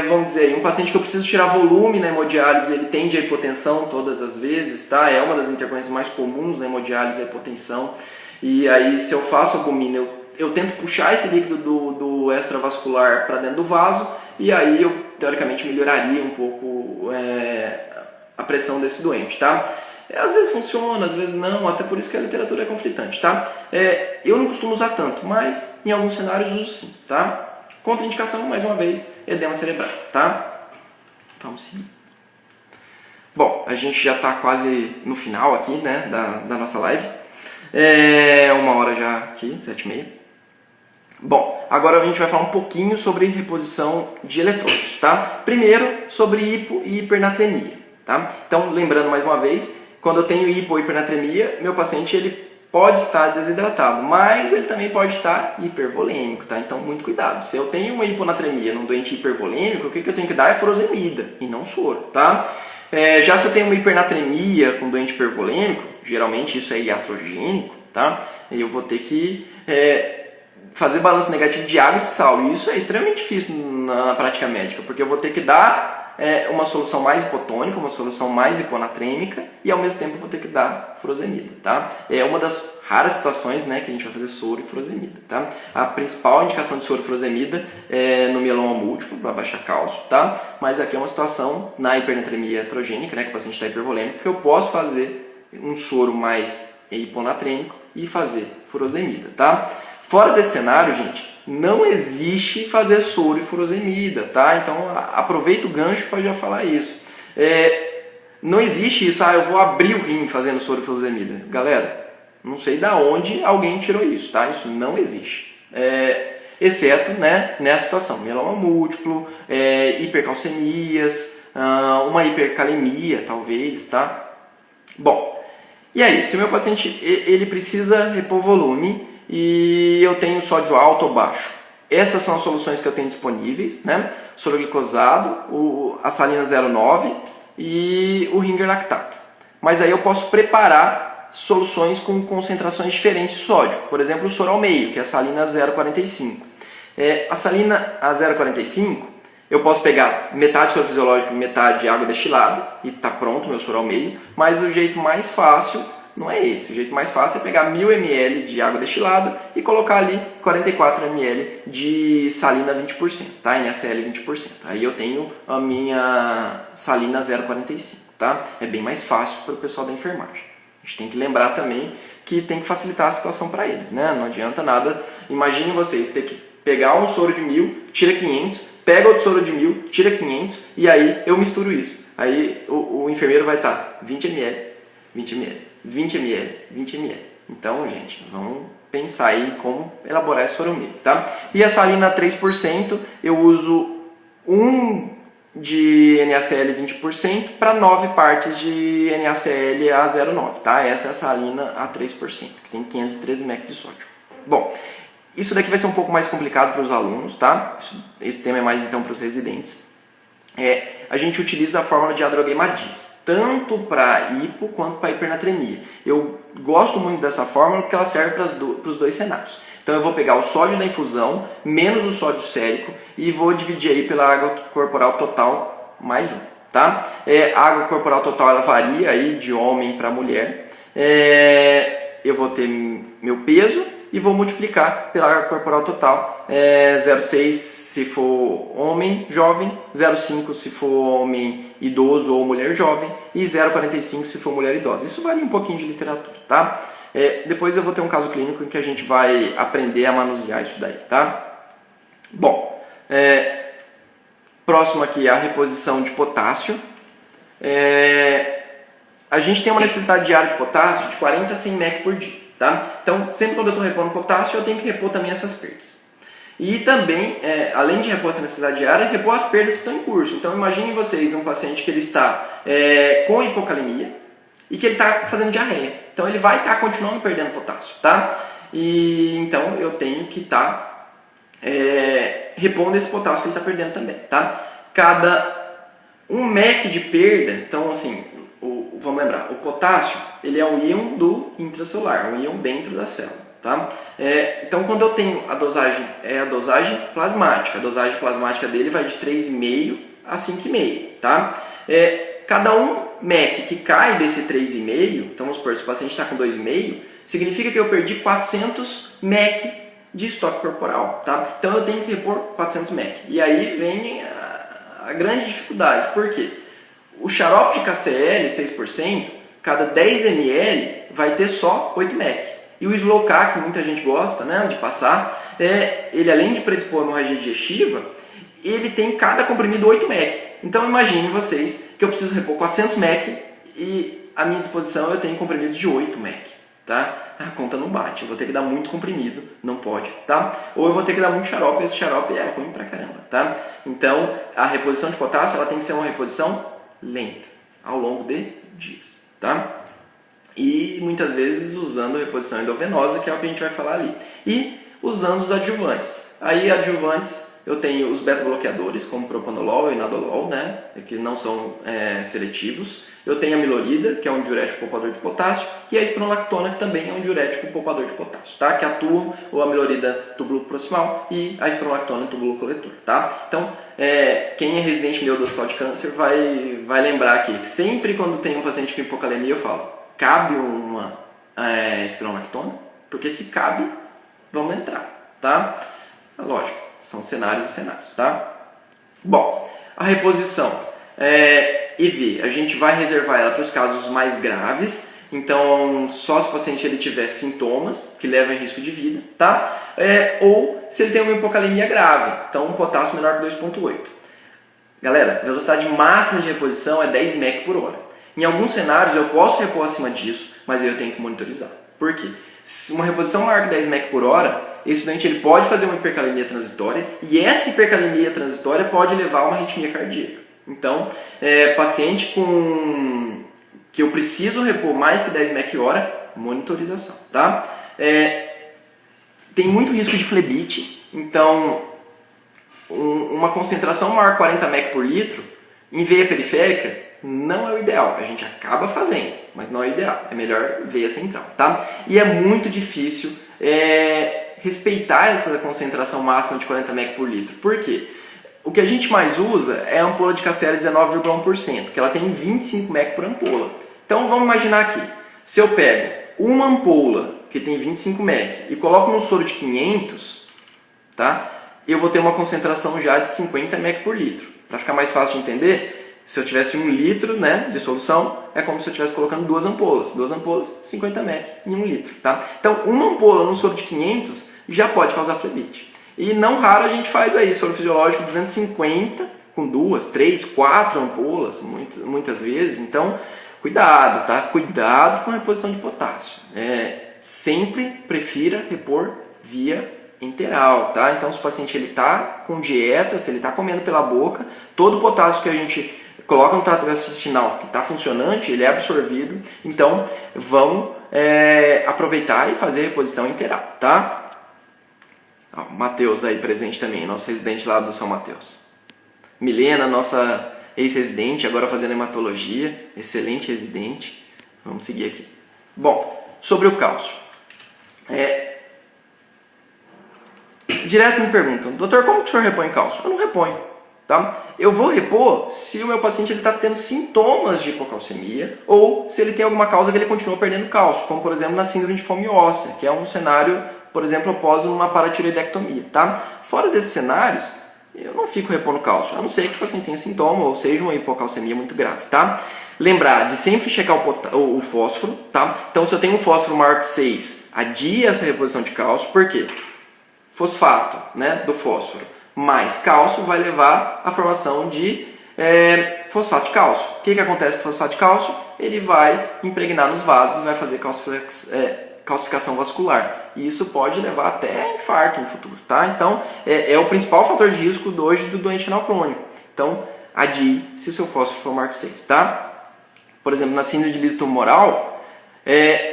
Vamos dizer, um paciente que eu preciso tirar volume na hemodiálise, ele tende a hipotensão todas as vezes, tá? É uma das intercorrências mais comuns na hemodiálise, a hipotensão. E aí, se eu faço albumina, eu tento puxar esse líquido do extravascular para dentro do vaso, e aí eu, teoricamente, melhoraria um pouco a pressão desse doente, tá? Às vezes funciona, às vezes não, até por isso que a literatura é conflitante, tá? Eu não costumo usar tanto, mas em alguns cenários uso sim, tá? Contraindicação, mais uma vez, edema cerebral, tá? Vamos seguir. Bom, a gente já está quase no final aqui, né, da nossa live. 1h já aqui, 7h30. Bom, agora a gente vai falar um pouquinho sobre reposição de eletrôlitos, tá? Primeiro, sobre hipo e hipernatremia, tá? Então, lembrando mais uma vez, quando eu tenho hipo ou hipernatremia, meu paciente ele pode estar desidratado, mas ele também pode estar hipervolêmico, tá? Então, muito cuidado. Se eu tenho uma hiponatremia num doente hipervolêmico, o que eu tenho que dar é furosemida e não soro, tá? Já se eu tenho uma hipernatremia com doente hipervolêmico, geralmente isso é iatrogênico, tá? Eu vou ter que fazer balanço negativo de água e de sal. E isso é extremamente difícil na prática médica, porque eu vou ter que dar uma solução mais hipotônica, uma solução mais hiponatrêmica e ao mesmo tempo eu vou ter que dar furosemida, tá? É uma das raras situações, né, que a gente vai fazer soro e furosemida, tá? A principal indicação de soro e furosemida é no mieloma múltiplo, para baixar cálcio, tá? Mas aqui é uma situação na hipernatremia heterogênica, né, que o paciente está hipervolêmico, que eu posso fazer um soro mais hiponatrêmico e fazer furosemida, tá? Fora desse cenário, gente, não existe fazer soro e furosemida, tá? Então aproveita o gancho para já falar isso. Não existe isso, eu vou abrir o rim fazendo soro e furosemida. Galera, não sei da onde alguém tirou isso, tá? Isso não existe. Exceto, né, nessa situação, mieloma múltiplo, hipercalcemias, uma hipercalemia, talvez, tá? Bom, e aí, se o meu paciente ele precisa repor volume e eu tenho sódio alto ou baixo, essas são as soluções que eu tenho disponíveis, né? Soro glicosado, a salina 0,9 e o Ringer lactato. Mas aí eu posso preparar soluções com concentrações diferentes de sódio. Por exemplo, o soro ao meio, que é a salina 0,45. A salina a 0,45, eu posso pegar metade soro fisiológico e metade água destilada e tá pronto o meu soro ao meio, mas o jeito mais fácil não é esse. O jeito mais fácil é pegar 1000 ml de água destilada e colocar ali 44 ml de salina 20%, tá? NaCl 20%. Aí eu tenho a minha salina 0,45, tá? É bem mais fácil para o pessoal da enfermagem. A gente tem que lembrar também que tem que facilitar a situação para eles, né? Não adianta nada. Imaginem vocês ter que pegar um soro de 1000, tira 500, pega outro soro de 1000, tira 500 e aí eu misturo isso. Aí o enfermeiro vai estar 20 ml, 20 ml. 20 ml, 20 ml. Então, gente, vamos pensar aí em como elaborar esse soro meio, tá? E a salina 3%, eu uso 1 de NaCl 20% para 9 partes de NaCl a 0,9, tá? Essa é a salina a 3%, que tem 513 mEq de sódio. Bom, isso daqui vai ser um pouco mais complicado para os alunos, tá? Esse tema é mais então para os residentes. a gente utiliza a fórmula de Adroguemadiz, tanto para hipo quanto para hipernatremia. Eu gosto muito dessa fórmula porque ela serve para os dois cenários. Então eu vou pegar o sódio da infusão menos o sódio sérico e vou dividir aí pela água corporal total mais 1. Tá? A água corporal total ela varia aí de homem para mulher. Eu vou ter meu peso e vou multiplicar pela água corporal total. 0,6 se for homem jovem, 0,5 se for homem idoso ou mulher jovem e 0,45 se for mulher idosa. Isso varia um pouquinho de literatura, tá? Depois eu vou ter um caso clínico em que a gente vai aprender a manusear isso daí, tá? Bom, próximo aqui é a reposição de potássio. A gente tem uma necessidade diária de potássio de 40 a 100 mEq por dia, tá? Então, sempre quando eu estou repondo potássio, eu tenho que repor também essas perdas. E também, além de repor essa necessidade diária, repor as perdas que estão em curso. Então, imaginem vocês um paciente que ele está com hipocalemia e que ele está fazendo diarreia. Então, ele vai estar continuando perdendo potássio, tá? E então, eu tenho que estar repondo esse potássio que ele está perdendo também, tá? Cada 1 mEq de perda, então assim, vamos lembrar, o potássio ele é um íon do intracelular, um íon dentro da célula, tá? Então quando eu tenho a dosagem plasmática, a dosagem plasmática dele vai de 3,5 a 5,5, tá? Cada 1 mEq que cai desse 3,5, então vamos supor, se o paciente está com 2,5, significa que eu perdi 400 mEq de estoque corporal, tá? Então eu tenho que repor 400 mEq. E aí vem a grande dificuldade, por quê? O xarope de KCl, 6%, cada 10 ml vai ter só 8 mEq. E o Slowca, que muita gente gosta, né, de passar, ele além de predispor a hemorragia digestiva, ele tem cada comprimido 8 mEq. Então imaginem vocês que eu preciso repor 400 mEq e à minha disposição eu tenho comprimidos de 8 mEq. Tá? A conta não bate, eu vou ter que dar muito comprimido, não pode, tá? Ou eu vou ter que dar muito xarope, esse xarope é ruim pra caramba, tá? Então, a reposição de potássio, ela tem que ser uma reposição lenta, ao longo de dias, tá? E muitas vezes usando a reposição endovenosa, que é o que a gente vai falar ali. E usando os adjuvantes. Aí, adjuvantes, eu tenho os beta-bloqueadores, como propanolol e nadolol, né? Que não são seletivos. Eu tenho a milorida, que é um diurético poupador de potássio, e a espironolactona, que também é um diurético poupador de potássio, tá? Que atuam, ou a milorida túbulo proximal e a espironolactona túbulo coletor, tá? Então, quem é residente meu do hospital de câncer vai lembrar que sempre quando tem um paciente com hipocalemia, eu falo, cabe uma espironolactona? Porque se cabe, vamos entrar, tá? Lógico, são cenários e cenários, tá? Bom, a reposição EV, a gente vai reservar ela para os casos mais graves, então só se o paciente ele tiver sintomas que levam a risco de vida, tá? Ou se ele tem uma hipocalemia grave, então um potássio menor que 2,8. Galera, velocidade máxima de reposição é 10 mEq por hora. Em alguns cenários eu posso repor acima disso, mas aí eu tenho que monitorizar. Por quê? Se uma reposição maior que 10 mEq por hora, esse doente ele pode fazer uma hipercalemia transitória e essa hipercalemia transitória pode levar a uma arritmia cardíaca. Então, paciente que eu preciso repor mais que 10 mEq hora, monitorização, tá? Tem muito risco de flebite, então uma concentração maior que 40 mEq por litro em veia periférica não é o ideal. A gente acaba fazendo, mas não é o ideal. É melhor veia central, tá? E é muito difícil respeitar essa concentração máxima de 40 mEq por litro. Por quê? O que a gente mais usa é a ampola de KCl 19,1%, que ela tem 25 mEq por ampola. Então vamos imaginar aqui, se eu pego uma ampola que tem 25 mEq e coloco num soro de 500, tá? Eu vou ter uma concentração já de 50 mEq por litro. Para ficar mais fácil de entender, se eu tivesse 1 litro, né, de solução, é como se eu estivesse colocando 2 ampolas. 2 ampolas, 50 mEq em 1 litro, tá? Então uma ampola num soro de 500 já pode causar flebite. E não raro a gente faz aí soro fisiológico 250 com 2, 3, 4 ampolas, muitas vezes. Então, cuidado, tá? Cuidado com a reposição de potássio. Sempre prefira repor via enteral, tá? Então, se o paciente ele tá com dieta, se ele está comendo pela boca, todo o potássio que a gente coloca no trato gastrointestinal que está funcionante, ele é absorvido. Então, vamos aproveitar e fazer a reposição enteral, tá? O Matheus aí presente também, nosso residente lá do São Mateus. Milena, nossa ex-residente, agora fazendo hematologia, excelente residente. Vamos seguir aqui. Bom, sobre o cálcio. Direto me perguntam, doutor, como que o senhor repõe cálcio? Eu não reponho, tá? Eu vou repor se o meu paciente está tendo sintomas de hipocalcemia ou se ele tem alguma causa que ele continua perdendo cálcio, como por exemplo na síndrome de fome óssea, que é um cenário, por exemplo, após uma paratireoidectomia, tá? Fora desses cenários, eu não fico repondo cálcio, a não ser que o paciente tenha sintoma ou seja uma hipocalcemia muito grave, tá? Lembrar de sempre checar o fósforo, tá? Então, se eu tenho um fósforo maior que 6, adie essa reposição de cálcio, por quê? Fosfato, né, do fósforo mais cálcio vai levar à formação de fosfato de cálcio. O que acontece com o fosfato de cálcio? Ele vai impregnar nos vasos e vai fazer calcificação vascular. E isso pode levar até infarto no futuro, tá? Então, é o principal fator de risco hoje do doente renal crônico. Então, adie se o seu fósforo for maior que 6, tá? Por exemplo, na síndrome de liso tumoral,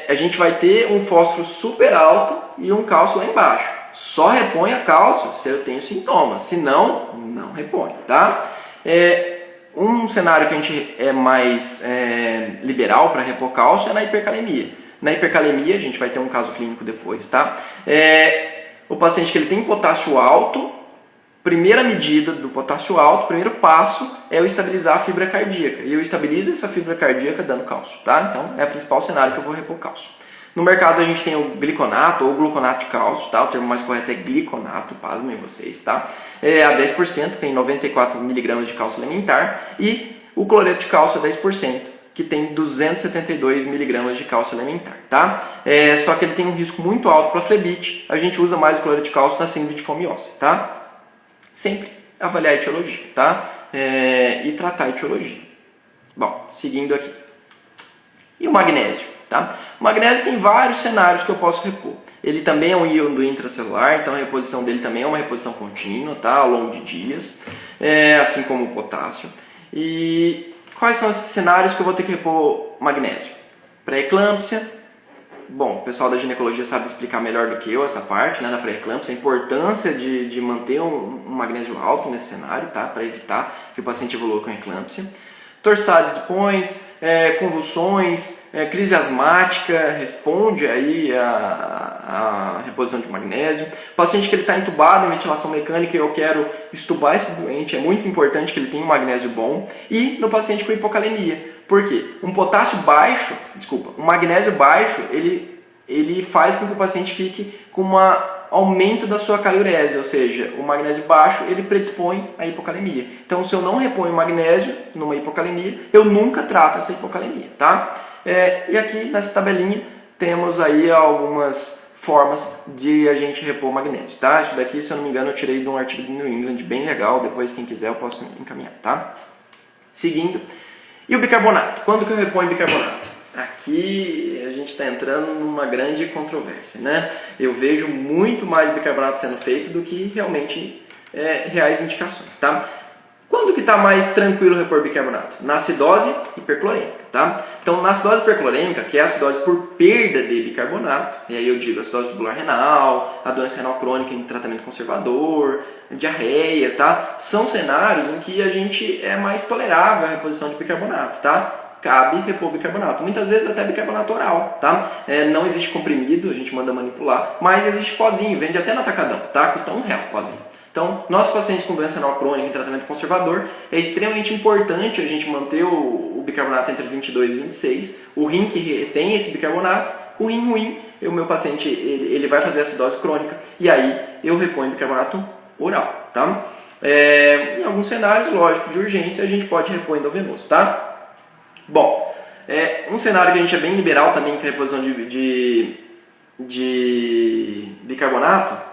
a gente vai ter um fósforo super alto e um cálcio lá embaixo. Só reponha cálcio se eu tenho sintomas, se não, não repõe, tá? Um cenário que a gente é mais liberal para repor cálcio é na hipercalemia. Na hipercalemia, a gente vai ter um caso clínico depois, tá? O paciente que ele tem potássio alto, primeira medida do potássio alto, primeiro passo é eu estabilizar a fibra cardíaca. E eu estabilizo essa fibra cardíaca dando cálcio, tá? Então, é o principal cenário que eu vou repor cálcio. No mercado a gente tem o gliconato ou gluconato de cálcio, tá? O termo mais correto é gliconato, pasmem vocês, tá? A 10%, tem 94 mg de cálcio elementar, e o cloreto de cálcio é 10%, que tem 272 mg de cálcio elementar, tá? Só que ele tem um risco muito alto para flebite, a gente usa mais o cloreto de cálcio na síndrome de fome óssea, tá? Sempre avaliar a etiologia, tá? E tratar a etiologia. Bom, seguindo aqui. E o magnésio? Tá? O magnésio tem vários cenários que eu posso repor. Ele também é um íon do intracelular, então a reposição dele também é uma reposição contínua, tá? Ao longo de dias, assim como o potássio. E quais são esses cenários que eu vou ter que repor magnésio? Pré-eclâmpsia. Bom, o pessoal da ginecologia sabe explicar melhor do que eu essa parte, né? Na pré-eclâmpsia, a importância de manter um magnésio alto nesse cenário, tá? Para evitar que o paciente evolua com eclâmpsia. Torsades de points, convulsões, crise asmática, responde aí a reposição de magnésio. Paciente que ele está entubado em ventilação mecânica e eu quero estubar esse doente, é muito importante que ele tenha um magnésio bom. E no paciente com hipocalemia, por quê? Um magnésio baixo, ele faz com que o paciente fique com um aumento da sua caliurese, ou seja, o magnésio baixo ele predispõe à hipocalemia. Então, se eu não reponho magnésio numa hipocalemia, eu nunca trato essa hipocalemia, tá? E aqui nessa tabelinha temos aí algumas formas de a gente repor magnésio, tá? Isso daqui, se eu não me engano, eu tirei de um artigo do New England bem legal, depois quem quiser eu posso encaminhar, tá? Seguindo. E o bicarbonato? Quando que eu reponho bicarbonato? Aqui a gente está entrando numa grande controvérsia, né? Eu vejo muito mais bicarbonato sendo feito do que realmente reais indicações, tá? Quando que está mais tranquilo repor bicarbonato? Na acidose hiperclorêmica, tá? Então, na acidose hiperclorêmica, que é a acidose por perda de bicarbonato, e aí eu digo acidose tubular renal, a doença renal crônica em tratamento conservador, diarreia, tá? São cenários em que a gente é mais tolerável a reposição de bicarbonato, tá? Cabe repor bicarbonato. Muitas vezes até bicarbonato oral, tá? Não existe comprimido, a gente manda manipular, mas existe pozinho, vende até no atacadão, tá? Custa R$1 o pozinho. Então, nossos pacientes com doença renal crônica em tratamento conservador, é extremamente importante a gente manter o bicarbonato entre 22 e 26. O rim que retém esse bicarbonato, o rim ruim, o meu paciente ele vai fazer acidose crônica e aí eu reponho bicarbonato oral, tá? Em alguns cenários, lógico, de urgência, a gente pode repor endovenoso, tá? Bom, um cenário que a gente é bem liberal também com a reposição de bicarbonato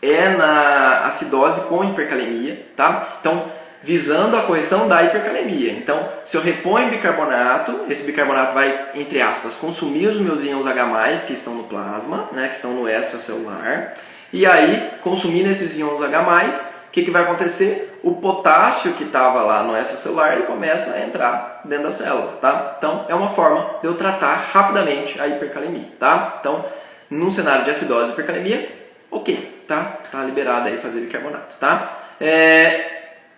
é na acidose com hipercalemia, tá? Então, visando a correção da hipercalemia. Então, se eu reponho bicarbonato, esse bicarbonato vai, entre aspas, consumir os meus íons H+, que estão no plasma, né, que estão no extracelular, e aí, consumindo esses íons H+, o que vai acontecer? O potássio que estava lá no extracelular, ele começa a entrar dentro da célula, tá? Então, é uma forma de eu tratar rapidamente a hipercalemia, tá? Então, num cenário de acidose e hipercalemia, ok, tá? Tá liberado aí fazer bicarbonato, tá?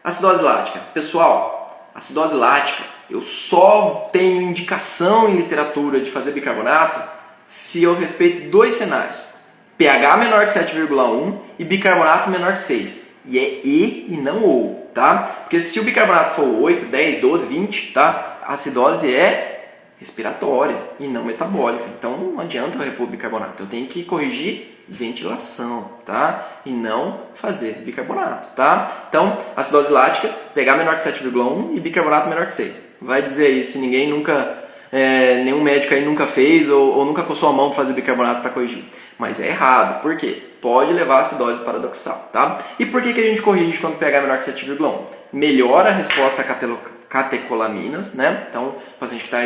Acidose lática. Pessoal, acidose lática, eu só tenho indicação em literatura de fazer bicarbonato se eu respeito dois cenários. pH menor que 7,1 e bicarbonato menor que 6. E é e não ou, tá? Porque se o bicarbonato for 8, 10, 12, 20, tá? A acidose é respiratória e não metabólica. Então não adianta eu repor bicarbonato. Eu tenho que corrigir ventilação, tá? E não fazer bicarbonato, tá? Então, acidose lática, pH menor que 7,1 e bicarbonato menor que 6. Vai dizer aí se ninguém nunca, nenhum médico aí nunca fez ou nunca coçou a mão para fazer bicarbonato para corrigir. Mas é errado. Por quê? Pode levar a acidose paradoxal, tá? E por que a gente corrige quando pH é menor que 7,1? Melhora a resposta a catecolaminas, né? Então, o paciente que está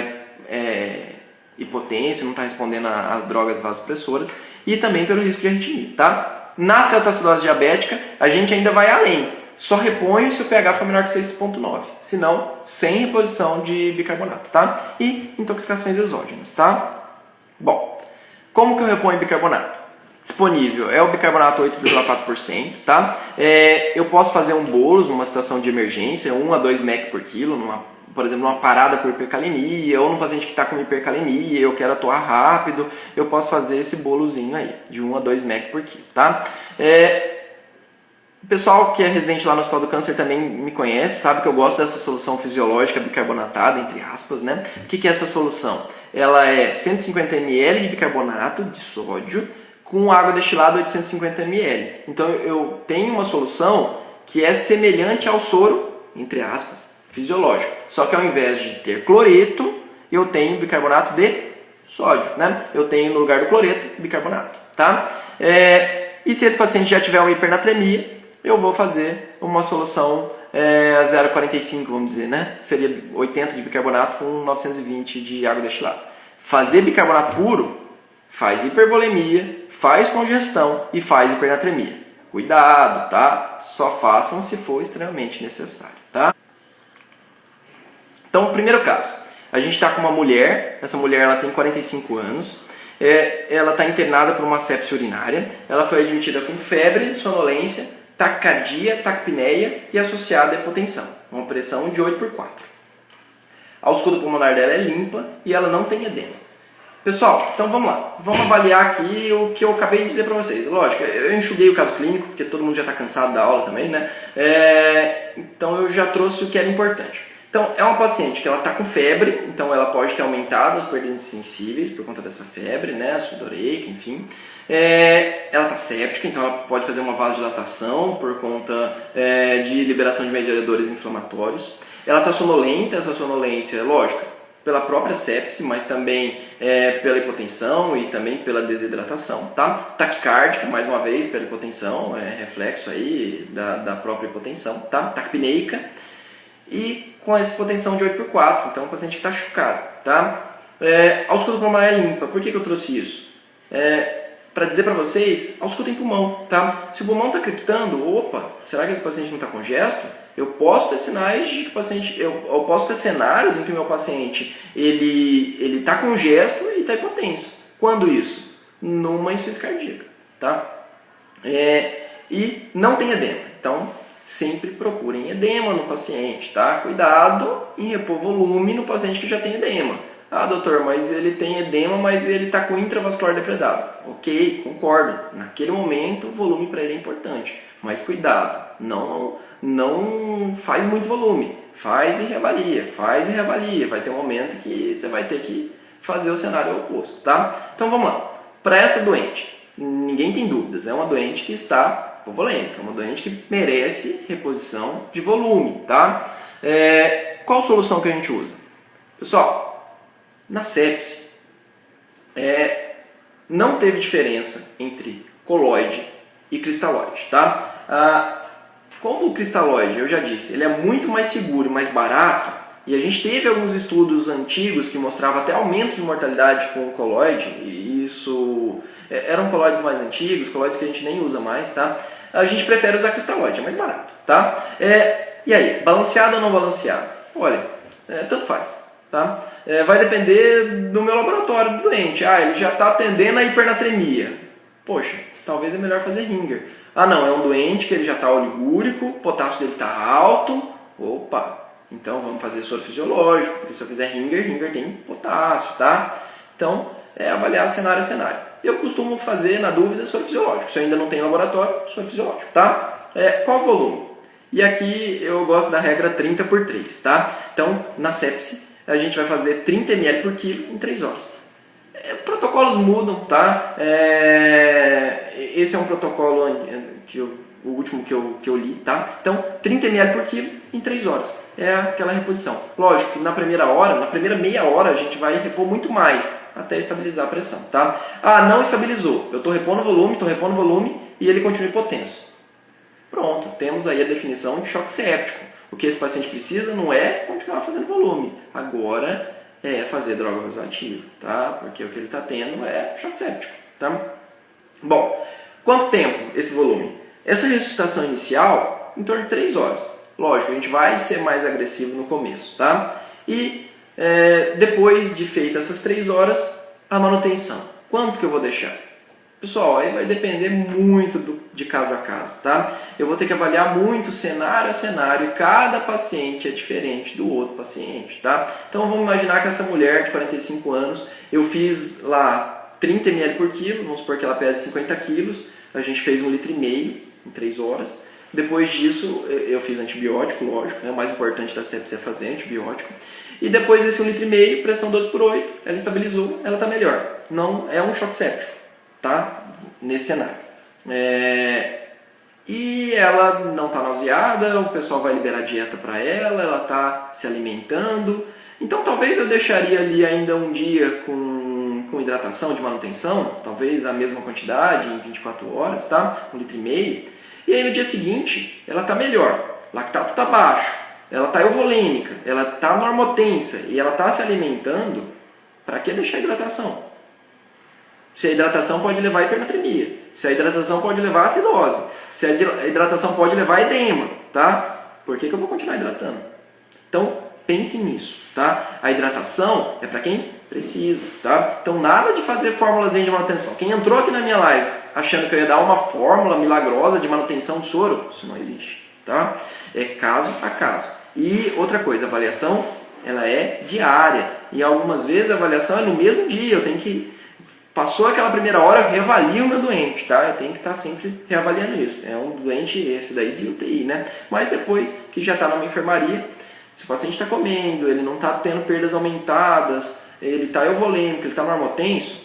hipotêncio, não está respondendo às drogas vasopressoras, e também pelo risco de arritmia, tá? Na cetoacidose diabética, a gente ainda vai além. Só repõe se o pH for menor que 6,9. Senão, sem reposição de bicarbonato, tá? E intoxicações exógenas, tá? Bom, como que eu reponho bicarbonato? Disponível é o bicarbonato 8,4%, tá? Eu posso fazer um bolos numa situação de emergência, 1 a 2 mEq por quilo, por exemplo, numa parada por hipercalemia, ou num paciente que está com hipercalemia, eu quero atuar rápido, eu posso fazer esse bolozinho aí, de 1 a 2 mEq por quilo, tá? O pessoal que é residente lá no Hospital do Câncer também me conhece, sabe que eu gosto dessa solução fisiológica bicarbonatada, entre aspas, né? O que é essa solução? Ela é 150 ml de bicarbonato de sódio com água destilada 850 ml. Então eu tenho uma solução que é semelhante ao soro, entre aspas, fisiológico. Só que ao invés de ter cloreto, eu tenho bicarbonato de sódio, né? Eu tenho no lugar do cloreto, bicarbonato, tá? E se esse paciente já tiver uma hipernatremia, eu vou fazer uma solução a 0,45, vamos dizer, né? Seria 80 de bicarbonato com 920 de água destilada. Fazer bicarbonato puro faz hipervolemia, faz congestão e faz hipernatremia. Cuidado, tá? Só façam se for extremamente necessário, tá? Então, primeiro caso, a gente está com uma mulher, essa mulher ela tem 45 anos, ela está internada por uma sepse urinária, ela foi admitida com febre, sonolência, taquicardia, taquipneia e associada a hipotensão, uma pressão de 8/4. A ausculta pulmonar dela é limpa e ela não tem edema. Pessoal, então vamos lá, vamos avaliar aqui o que eu acabei de dizer para vocês. Lógico, eu enxuguei o caso clínico, porque todo mundo já está cansado da aula também, né? Então eu já trouxe o que era importante. Então, é uma paciente que ela está com febre, então ela pode ter aumentado as perdas sensíveis por conta dessa febre, né, sudoreica, enfim. Ela está séptica, então ela pode fazer uma vasodilatação por conta de liberação de mediadores inflamatórios. Ela está sonolenta, essa sonolência, lógico, pela própria sepse, mas também pela hipotensão e também pela desidratação, tá? Taquicárdica, mais uma vez, pela hipotensão, reflexo aí da própria hipotensão, tá? Taquipneica. E com essa hipotensão de 8/4, então o paciente está chocado, tá? A ausculta pulmonar é limpa. Por que eu trouxe isso? Para dizer para vocês, ausculta em pulmão, tá? Se o pulmão está criptando, opa, será que esse paciente não está congesto? Eu posso ter sinais de que o paciente, eu posso ter cenários em que o meu paciente ele está congesto e está hipotenso. Quando isso? Numa insuficiência cardíaca, tá? E não tem edema, então sempre procurem edema no paciente, tá? Cuidado em repor volume no paciente que já tem edema. Ah, doutor, mas ele tem edema, mas ele está com intravascular depredado. Ok, concordo. Naquele momento, o volume para ele é importante. Mas cuidado, não faz muito volume. Faz e reavalia, faz e reavalia. Vai ter um momento que você vai ter que fazer o cenário oposto, tá? Então vamos lá. Para essa doente, ninguém tem dúvidas. É uma doente que está hipovolêmica, é uma doente que merece reposição de volume, tá? Qual solução que a gente usa? Pessoal, na sepse, não teve diferença entre coloide e cristalóide, tá? Como o cristalóide, eu já disse, ele é muito mais seguro e mais barato, e a gente teve alguns estudos antigos que mostravam até aumento de mortalidade com o coloide, e isso eram coloides mais antigos, coloides que a gente nem usa mais, tá? A gente prefere usar cristalóide, é mais barato, tá? E aí, balanceado ou não balanceado? Olha, tanto faz, tá? Vai depender do meu laboratório do doente. Ah, ele já está atendendo a hipernatremia. Poxa, talvez é melhor fazer ringer. Ah não, é um doente que ele já está oligúrico, o potássio dele está alto, opa, então vamos fazer soro fisiológico, porque se eu fizer ringer, ringer tem potássio, tá? Então, é avaliar cenário a cenário. Eu costumo fazer, na dúvida, soro fisiológico. Se eu ainda não tem laboratório, soro fisiológico, tá? Qual o volume? E aqui eu gosto da regra 30/3, tá? Então, na sepse, a gente vai fazer 30 ml por quilo em 3 horas. Protocolos mudam, tá? Esse é um protocolo o último que eu li, tá? Então, 30 ml por quilo em 3 horas. É aquela reposição. Lógico que na primeira meia hora, a gente vai repor muito mais até estabilizar a pressão, tá? Ah, não estabilizou. Eu estou repondo volume e ele continua hipotenso. Pronto, temos aí a definição de choque séptico. O que esse paciente precisa não é continuar fazendo volume. Agora é fazer droga vasoativa, tá? Porque o que ele está tendo é choque séptico, tá? Bom, quanto tempo esse volume? Essa ressuscitação inicial, em torno de 3 horas. Lógico, a gente vai ser mais agressivo no começo, tá? E depois de feita essas 3 horas, a manutenção. Quanto que eu vou deixar? Pessoal, aí vai depender muito de caso a caso, tá? Eu vou ter que avaliar muito cenário a cenário e cada paciente é diferente do outro paciente, tá? Então vamos imaginar que essa mulher de 45 anos, eu fiz lá 30 ml por quilo, vamos supor que ela pesa 50 quilos, a gente fez 1,5 litro em 3 horas. Depois disso, eu fiz antibiótico, lógico, né? O mais importante da sepsia é fazer antibiótico. E depois desse 1,5 litro, pressão 12/8, ela estabilizou, ela está melhor. Não é um choque séptico, tá? Nesse cenário. E ela não está nauseada, o pessoal vai liberar dieta para ela está se alimentando. Então talvez eu deixaria ali ainda um dia com hidratação de manutenção, talvez a mesma quantidade em 24 horas, tá? 1,5 litro. E aí no dia seguinte ela está melhor, lactato está baixo, ela está euvolêmica, ela está normotensa e ela está se alimentando, para que deixar a hidratação? Se a hidratação pode levar a hipernatremia, se a hidratação pode levar a acidose, se a hidratação pode levar a edema, tá? Por que eu vou continuar hidratando? Então, pense nisso, tá? A hidratação é para quem precisa, tá? Então, nada de fazer formulazinha de manutenção. Quem entrou aqui na minha live achando que eu ia dar uma fórmula milagrosa de manutenção de soro, isso não existe, tá? É caso a caso. E outra coisa, a avaliação, ela é diária. E algumas vezes a avaliação é no mesmo dia, eu tenho que... Passou aquela primeira hora, eu reavalio o meu doente, tá? Eu tenho que estar sempre reavaliando isso. É um doente esse daí de UTI, né? Mas depois que já está numa enfermaria, se o paciente está comendo, ele não está tendo perdas aumentadas, ele está euvolêmico, ele está normotenso,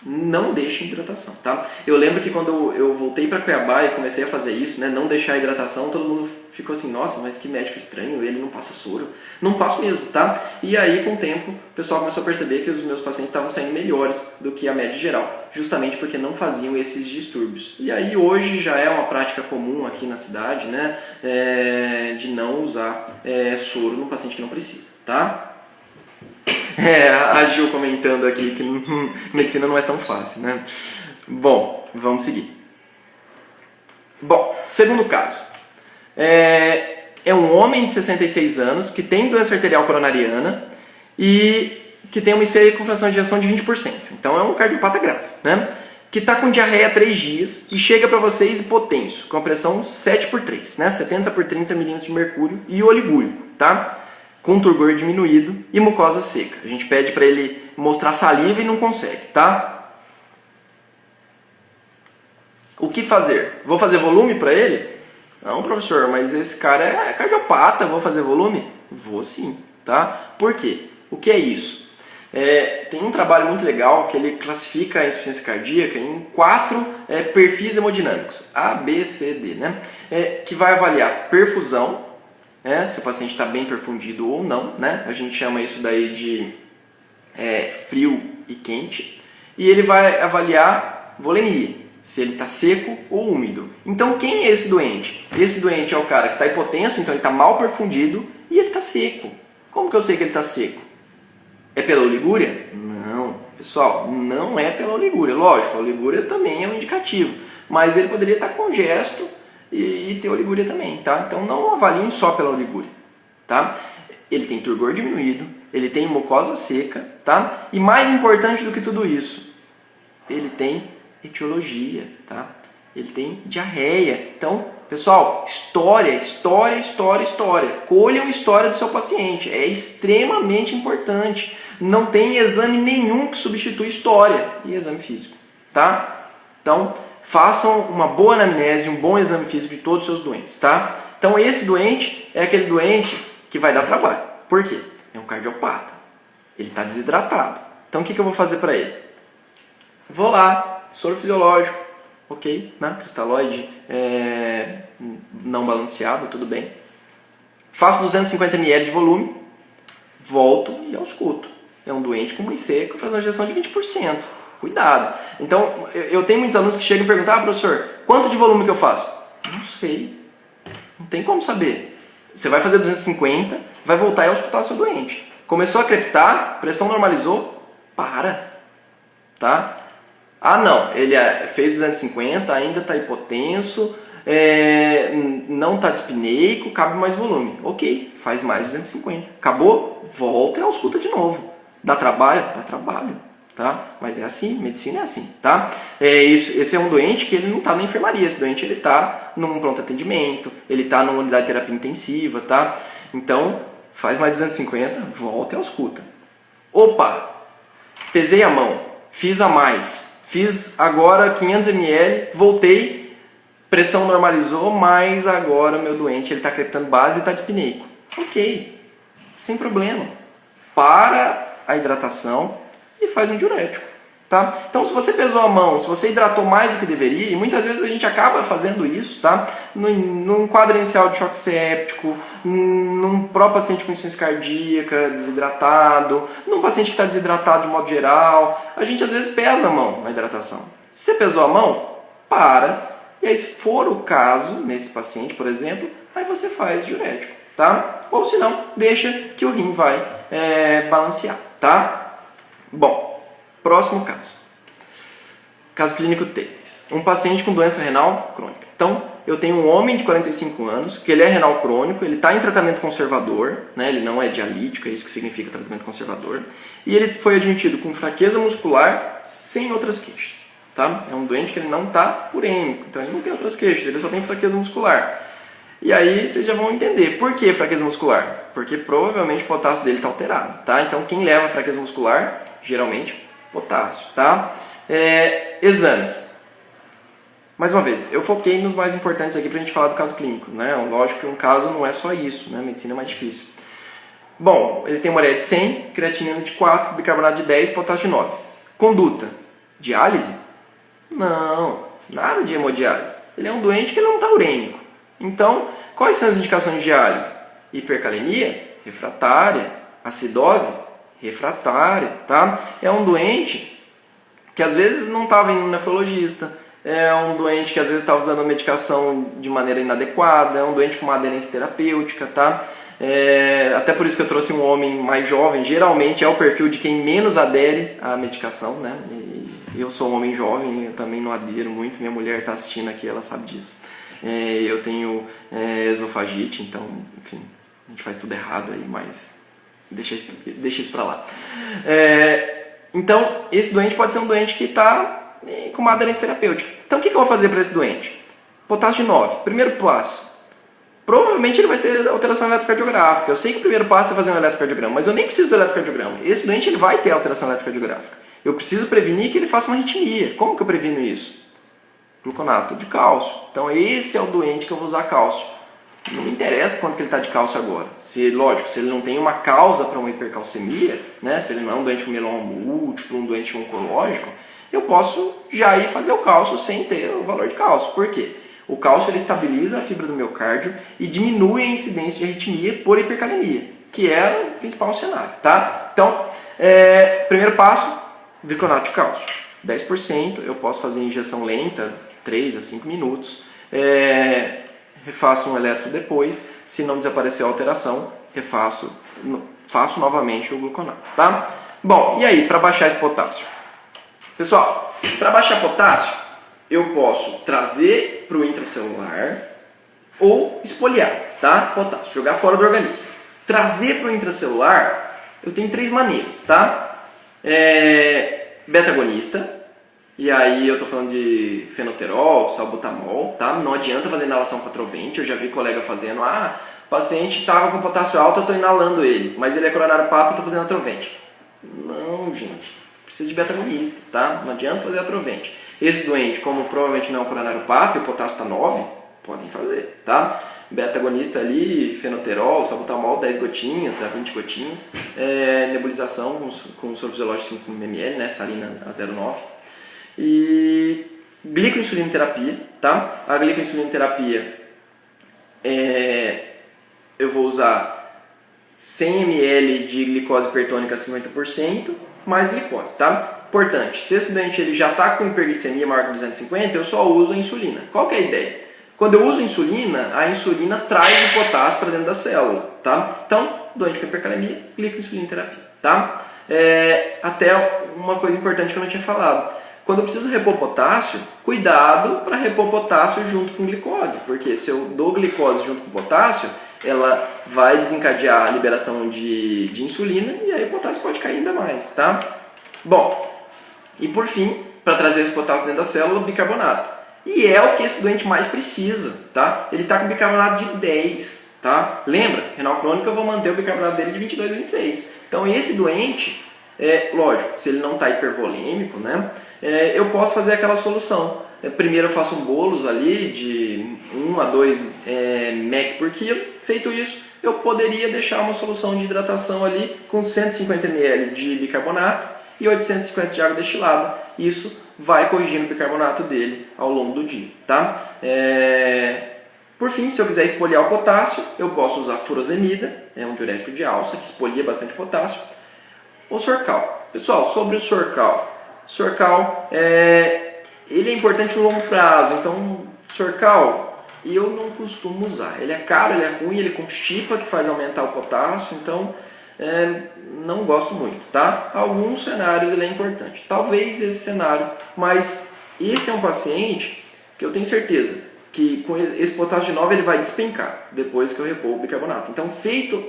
não deixe hidratação, tá? Eu lembro que quando eu voltei para Cuiabá e comecei a fazer isso, né? Não deixar a hidratação, todo mundo ficou assim, nossa, mas que médico estranho, ele não passa soro. Não passo mesmo, tá? E aí, com o tempo, o pessoal começou a perceber que os meus pacientes estavam saindo melhores do que a média geral, justamente porque não faziam esses distúrbios. E aí, hoje, já é uma prática comum aqui na cidade, né? De não usar soro no paciente que não precisa, tá? A Gil comentando aqui que medicina não é tão fácil, né? Bom, vamos seguir. Bom, segundo caso. É um homem de 66 anos que tem doença arterial coronariana e que tem uma IC com fração de ejeção de 20%. Então é um cardiopata grave, né? Que está com diarreia há 3 dias e chega para vocês hipotenso, com a pressão 7/3, né? 70/30 milímetros de mercúrio e oligúrico, tá? Com turgor diminuído e mucosa seca. A gente pede para ele mostrar saliva e não consegue, tá? O que fazer? Vou fazer volume para ele? Não, professor, mas esse cara é cardiopata, vou fazer volume? Vou sim, tá? Por quê? O que é isso? Tem um trabalho muito legal que ele classifica a insuficiência cardíaca em 4 perfis hemodinâmicos, A, B, C, D, né? Que vai avaliar perfusão, se o paciente está bem perfundido ou não, né? A gente chama isso daí de frio e quente. E ele vai avaliar volemia, se ele está seco ou úmido. Então quem é esse doente? Esse doente é o cara que está hipotenso, então ele está mal perfundido e ele está seco. Como que eu sei que ele está seco? É pela oligúria? Não, pessoal, não é pela oligúria. Lógico, a oligúria também é um indicativo, mas ele poderia estar congesto e ter oligúria também, tá? Então não avaliem só pela oligúria, tá? Ele tem turgor diminuído, ele tem mucosa seca, tá? E mais importante do que tudo isso, ele tem etiologia, tá? Ele tem diarreia. Então, pessoal, história. Colham a história do seu paciente. É extremamente importante. Não tem exame nenhum que substitui história e exame físico, tá? Então, façam uma boa anamnese, um bom exame físico de todos os seus doentes, tá? Então, esse doente é aquele doente que vai dar trabalho. Por quê? É um cardiopata. Ele está desidratado. Então, o que eu vou fazer para ele? Vou lá, soro fisiológico, ok, né? Cristalóide não balanceado, tudo bem. Faço 250 ml de volume, volto e ausculto. É um doente com muito seco, faz uma injeção de 20%. Cuidado. Então, eu tenho muitos alunos que chegam e perguntam, professor, quanto de volume que eu faço? Não sei. Não tem como saber. Você vai fazer 250, vai voltar e auscultar seu doente. Começou a crepitar, pressão normalizou, para. Tá? Ah, não, ele fez 250, ainda está hipotenso, não está dispineico, cabe mais volume. Ok, faz mais 250. Acabou? Volta e ausculta de novo. Dá trabalho? Dá trabalho. Tá? Mas é assim, medicina é assim. Tá? Esse é um doente que ele não está na enfermaria, esse doente ele está num pronto atendimento, ele está numa unidade de terapia intensiva. Tá? Então, faz mais 250, volta e ausculta. Opa, pesei a mão, fiz a mais, fiz agora 500 ml, voltei, pressão normalizou, mas agora meu doente está crepitando base e está dispineico. Ok, sem problema. Para a hidratação e faz um diurético. Tá? Então, se você pesou a mão, se você hidratou mais do que deveria, e muitas vezes a gente acaba fazendo isso, tá? Num quadro inicial de choque séptico, num próprio paciente com insuficiência cardíaca, desidratado, num paciente que está desidratado de modo geral, a gente às vezes pesa a mão na hidratação. Se você pesou a mão, para, e aí se for o caso, nesse paciente, por exemplo, aí você faz diurético, tá? Ou se não, deixa que o rim vai balancear, tá? Bom, próximo caso. Caso clínico 3. Um paciente com doença renal crônica. Então, eu tenho um homem de 45 anos, que ele é renal crônico, ele está em tratamento conservador, né? Ele não é dialítico, é isso que significa tratamento conservador. E ele foi admitido com fraqueza muscular, sem outras queixas. Tá? É um doente que ele não está urêmico, então ele não tem outras queixas, ele só tem fraqueza muscular. E aí vocês já vão entender por que fraqueza muscular. Porque provavelmente o potássio dele está alterado. Tá? Então, quem leva fraqueza muscular, geralmente, potássio, tá? Exames. Mais uma vez, eu foquei nos mais importantes aqui pra gente falar do caso clínico, né? Lógico que um caso não é só isso, né? Medicina é mais difícil. Bom, ele tem uma ureia de 100, creatinina de 4, bicarbonato de 10, potássio de 9. Conduta. Diálise? Não, nada de hemodiálise. Ele é um doente que não está urêmico. Então, quais são as indicações de diálise? Hipercalemia? Refratária. Acidose? Refratária, tá? É um doente que às vezes não estava indo no nefrologista, é um doente que às vezes está usando a medicação de maneira inadequada, é um doente com uma aderência terapêutica, tá? Até por isso que eu trouxe um homem mais jovem, geralmente é o perfil de quem menos adere à medicação, né? E eu sou um homem jovem, eu também não adero muito, minha mulher está assistindo aqui, ela sabe disso. Eu tenho esofagite, então, enfim, a gente faz tudo errado aí, mas deixa isso pra lá. Então, esse doente pode ser um doente que está com uma aderência terapêutica. Então, o que eu vou fazer para esse doente? Potássio de 9. Primeiro passo. Provavelmente ele vai ter alteração eletrocardiográfica. Eu sei que o primeiro passo é fazer um eletrocardiograma, mas eu nem preciso do eletrocardiograma. Esse doente ele vai ter alteração eletrocardiográfica. Eu preciso prevenir que ele faça uma arritmia. Como que eu previno isso? Gluconato de cálcio. Então, esse é o doente que eu vou usar cálcio. Não me interessa quanto que ele está de cálcio agora. Lógico, se ele não tem uma causa para uma hipercalcemia, né, se ele não é um doente com mieloma múltiplo, um doente oncológico, eu posso já ir fazer o cálcio sem ter o valor de cálcio. Por quê? O cálcio ele estabiliza a fibra do miocárdio e diminui a incidência de arritmia por hipercalemia, que é o principal cenário. Tá? Então, primeiro passo, gliconato de cálcio. 10%, eu posso fazer injeção lenta, 3 a 5 minutos. Refaço um eletro depois, se não desaparecer a alteração, faço novamente o gluconato, tá? Bom, e aí, para baixar esse potássio? Pessoal, para baixar potássio, eu posso trazer para o intracelular ou espoliar, tá? Potássio, jogar fora do organismo. Trazer para o intracelular, eu tenho 3 maneiras, tá? Beta-agonista, E aí eu tô falando de fenoterol, salbutamol, tá? Não adianta fazer inalação com atrovente, eu já vi colega fazendo, o paciente tava com potássio alto, eu tô inalando ele, mas ele é coronário pato, eu tô fazendo atrovente. Não, gente, precisa de beta-agonista, tá? Não adianta fazer atrovente. Esse doente, como provavelmente não é um coronário pato e o potássio tá 9, podem fazer, tá? Beta-agonista ali, fenoterol, salbutamol, 10 gotinhas a 20 gotinhas, nebulização com soro fisiológico 5 ml, né? Salina a 0,9. E glicoinsulina terapia, tá? A glicoinsulina terapia eu vou usar 100 ml de glicose hipertônica a 50% mais glicose, tá? Importante, se esse doente ele já está com hiperglicemia maior que 250, eu só uso a insulina. Qual que é a ideia? Quando eu uso insulina, a insulina traz o potássio para dentro da célula, tá? Então, doente com hipercalemia, glicoinsulina terapia, tá? Até uma coisa importante que eu não tinha falado. Quando eu preciso repor potássio, cuidado para repor potássio junto com glicose, porque se eu dou glicose junto com potássio, ela vai desencadear a liberação de insulina e aí o potássio pode cair ainda mais, tá? Bom, e por fim, para trazer esse potássio dentro da célula, o bicarbonato. E é o que esse doente mais precisa, tá? Ele está com bicarbonato de 10, tá? Lembra? Renal crônica, eu vou manter o bicarbonato dele de 22 a 26. Então esse doente, lógico, se ele não está hipervolêmico, né? Eu posso fazer aquela solução. Primeiro eu faço um bolos ali de 1 a 2 mEq por quilo. Feito isso, eu poderia deixar uma solução de hidratação ali com 150 ml de bicarbonato e 850 de água destilada. Isso vai corrigindo o bicarbonato dele ao longo do dia, tá? Por fim, se eu quiser expoliar o potássio, eu posso usar furosemida, um diurético de alça que expolia bastante potássio, ou Sorcal. Pessoal, sobre o Sorcal. Sorcal, ele é importante no longo prazo, então Sorcal eu não costumo usar. Ele é caro, ele é ruim, ele constipa, que faz aumentar o potássio, então não gosto muito, tá? Alguns cenários ele é importante, talvez esse cenário, mas esse é um paciente que eu tenho certeza que com esse potássio de 9 ele vai despencar depois que eu repor o bicarbonato. Então, feito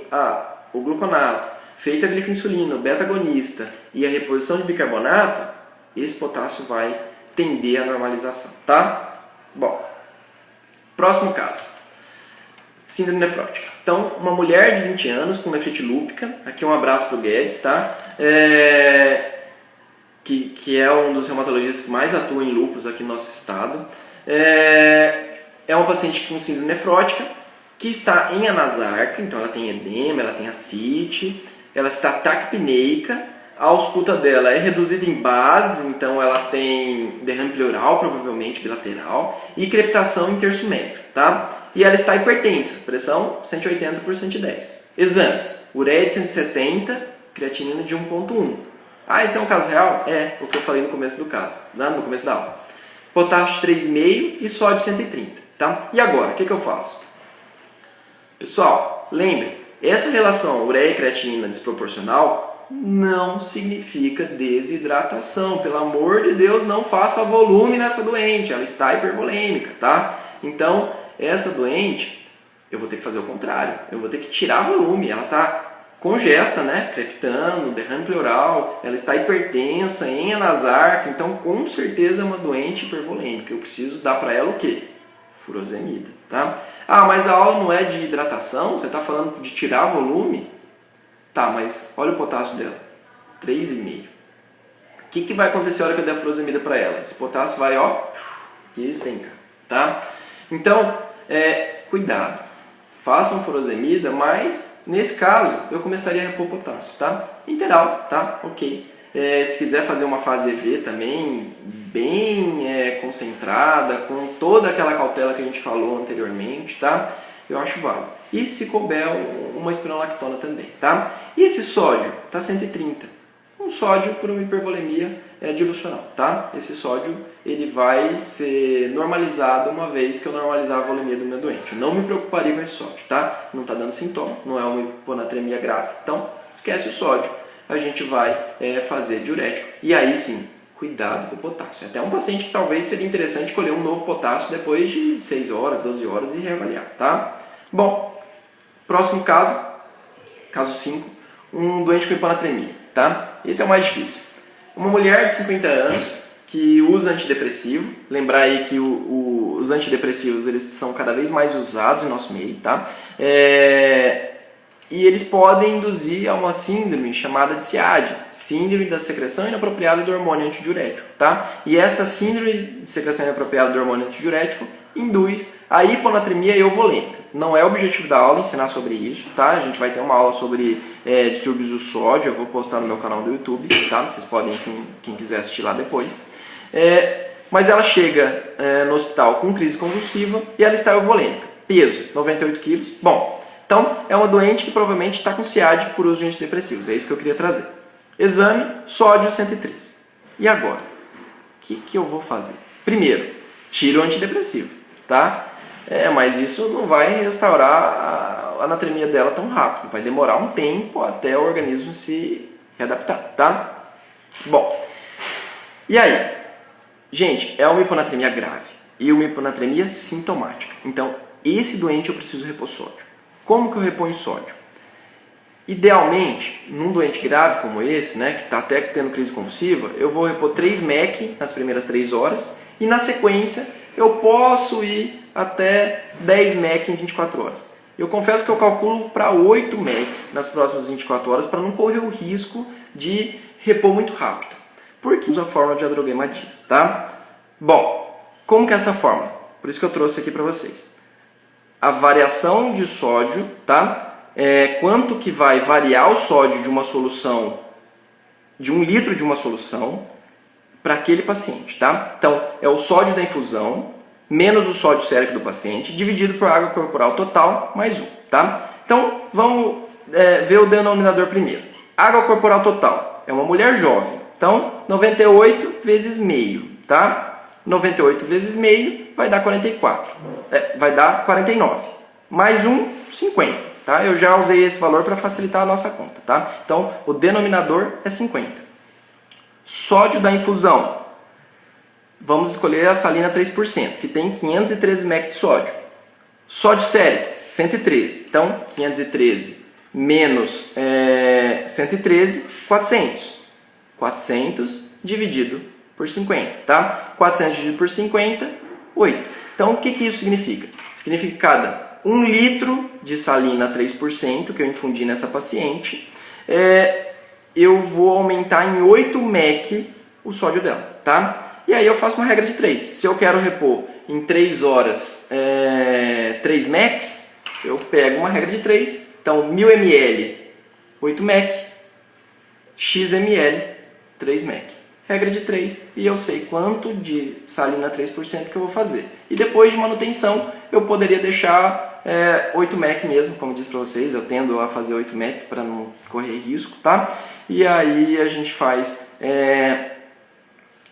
o gluconato, feita a glicoinsulina, o beta-agonista e a reposição de bicarbonato, esse potássio vai tender à normalização, tá? Bom, próximo caso. Síndrome nefrótica. Então, uma mulher de 20 anos com nefrite lúpica, aqui um abraço pro Guedes, tá? Que é um dos reumatologistas que mais atua em lúpus aqui no nosso estado. É uma paciente com síndrome nefrótica que está em anasarca, então ela tem edema, ela tem ascite, ela está taquipneica, a ausculta dela é reduzida em base, então ela tem derrame pleural, provavelmente bilateral, e crepitação em terço médio, tá? E ela está hipertensa, pressão 180 por 110. Exames, ureia de 170, creatinina de 1,1. Esse é um caso real? O que eu falei no começo do caso, no começo da aula. Potássio 3,5 e sódio 130, tá? E agora, o que eu faço? Pessoal, lembre, essa relação ureia e creatinina desproporcional não significa desidratação. Pelo amor de Deus, não faça volume nessa doente, ela está hipervolêmica, tá? Então, essa doente, eu vou ter que fazer o contrário, eu vou ter que tirar volume, ela está congesta, né? Crepitando, derrame pleural, ela está hipertensa, em anasarca, então com certeza é uma doente hipervolêmica. Eu preciso dar para ela o quê? Furosemida, tá? Mas a aula não é de hidratação? Você está falando de tirar volume? Tá, mas olha o potássio dela, 3,5. O que vai acontecer na hora que eu der a furosemida para ela? Esse potássio vai, despencar, tá? Então, cuidado. Façam furosemida, mas nesse caso eu começaria a repor potássio, tá? Interal, tá? Ok. Se quiser fazer uma fase EV também, bem concentrada, com toda aquela cautela que a gente falou anteriormente, tá? Eu acho válido. E se couber uma espironolactona também, tá? E esse sódio, tá 130. Um sódio por uma hipervolemia dilucional, tá? Esse sódio ele vai ser normalizado uma vez que eu normalizar a volemia do meu doente. Eu não me preocuparia com esse sódio, tá? Não está dando sintoma, não é uma hiponatremia grave, então esquece o sódio. A gente vai fazer diurético e aí sim, cuidado com o potássio. Até um paciente que talvez seria interessante escolher um novo potássio depois de 6 horas, 12 horas e reavaliar, tá? Bom, próximo caso, caso 5, um doente com hiponatremia, tá? Esse é o mais difícil. Uma mulher de 50 anos que usa antidepressivo. Lembrar aí que os antidepressivos eles são cada vez mais usados no nosso meio, tá? E eles podem induzir a uma síndrome chamada de SIAD, síndrome da secreção inapropriada do hormônio antidiurético, tá? E essa síndrome de secreção inapropriada do hormônio antidiurético induz a hiponatremia euvolêmica. Não é o objetivo da aula ensinar sobre isso, tá? A gente vai ter uma aula sobre distúrbios do sódio, eu vou postar no meu canal do YouTube, tá? Vocês podem, quem quiser assistir lá depois. Mas ela chega no hospital com crise convulsiva e ela está euvolêmica. Peso, 98 quilos. Bom, então é uma doente que provavelmente está com SIAD por uso de antidepressivos. É isso que eu queria trazer. Exame, sódio 103. E agora? O que eu vou fazer? Primeiro, tiro o antidepressivo, tá? Mas isso não vai restaurar a anatremia dela tão rápido. Vai demorar um tempo até o organismo se readaptar, tá? Bom, e aí? Gente, é uma hiponatremia grave e uma hiponatremia sintomática. Então, esse doente eu preciso repor sódio. Como que eu reponho sódio? Idealmente, num doente grave como esse, né, que está até tendo crise convulsiva, eu vou repor 3 mEq nas primeiras 3 horas e na sequência eu posso ir até 10 mEq em 24 horas. Eu confesso que eu calculo para 8 mEq nas próximas 24 horas para não correr o risco de repor muito rápido. Porque uso a fórmula de Adroguema-Dias, tá? Bom, como que é essa fórmula? Por isso que eu trouxe aqui para vocês. A variação de sódio, tá? Quanto que vai variar o sódio de uma solução, de 1 litro de uma solução, para aquele paciente, tá? Então, é o sódio da infusão, menos o sódio sérico do paciente, dividido por água corporal total, mais 1, tá? Então, vamos ver o denominador primeiro. Água corporal total é uma mulher jovem, então, 98 vezes meio, tá? 98 vezes meio vai dar 44, vai dar 49, mais 1, 50, tá? Eu já usei esse valor para facilitar a nossa conta, tá? Então, o denominador é 50. Sódio da infusão. Vamos escolher a salina 3%, que tem 513 mEq de sódio. Sódio sérico, 113. Então, 513 menos 113, 400. 400 dividido por 50, tá? 400 dividido por 50, 8. Então, o que isso significa? Significa que cada 1 litro de salina 3% que eu infundi nessa paciente, eu vou aumentar em 8 mEq o sódio dela, tá? E aí eu faço uma regra de 3. Se eu quero repor em 3 horas 3 mEqs, eu pego uma regra de 3. Então, 1000 ml, 8 mEq, x ml, 3 mEq. Regra de 3. E eu sei quanto de salina 3% que eu vou fazer. E depois de manutenção, eu poderia deixar 8 mEq mesmo, como disse para vocês. Eu tendo a fazer 8 mEq para não correr risco, tá? E aí a gente faz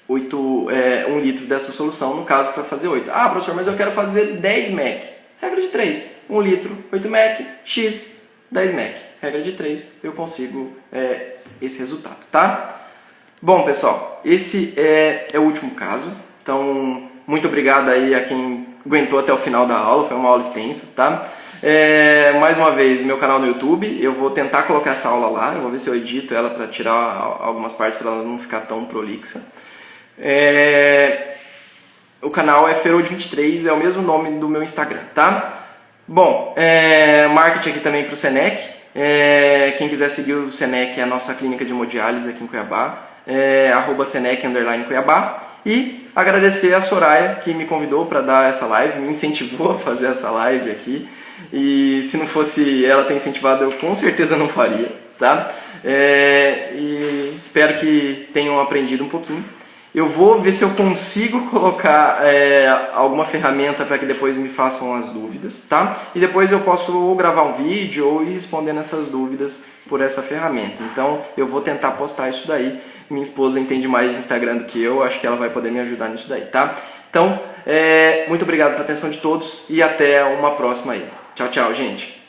1 litro dessa solução, no caso, para fazer 8. Ah, professor, mas eu quero fazer 10 mEq. Regra de 3. 1 litro, 8 mEq, x, 10 mEq. Regra de 3, eu consigo esse resultado, tá? Bom, pessoal, esse é o último caso. Então, muito obrigado aí a quem aguentou até o final da aula. Foi uma aula extensa, tá? Mais uma vez, meu canal no YouTube. Eu vou tentar colocar essa aula lá. Eu vou ver se eu edito ela para tirar algumas partes para ela não ficar tão prolixa. O canal é Ferold23, é o mesmo nome do meu Instagram, tá? Bom, marketing aqui também para o Senec. Quem quiser seguir o Senec é a nossa clínica de hemodiálise aqui em Cuiabá. @Senec_Cuiabá. E agradecer a Soraya que me convidou para dar essa live, me incentivou a fazer essa live aqui. E se não fosse ela ter incentivado, eu com certeza não faria, tá? E espero que tenham aprendido um pouquinho. Eu vou ver se eu consigo colocar alguma ferramenta para que depois me façam as dúvidas, tá? E depois eu posso ou gravar um vídeo ou ir respondendo essas dúvidas por essa ferramenta. Então eu vou tentar postar isso daí. Minha esposa entende mais de Instagram do que eu, acho que ela vai poder me ajudar nisso daí, tá? Então, muito obrigado pela atenção de todos e até uma próxima aí. Tchau, tchau, gente!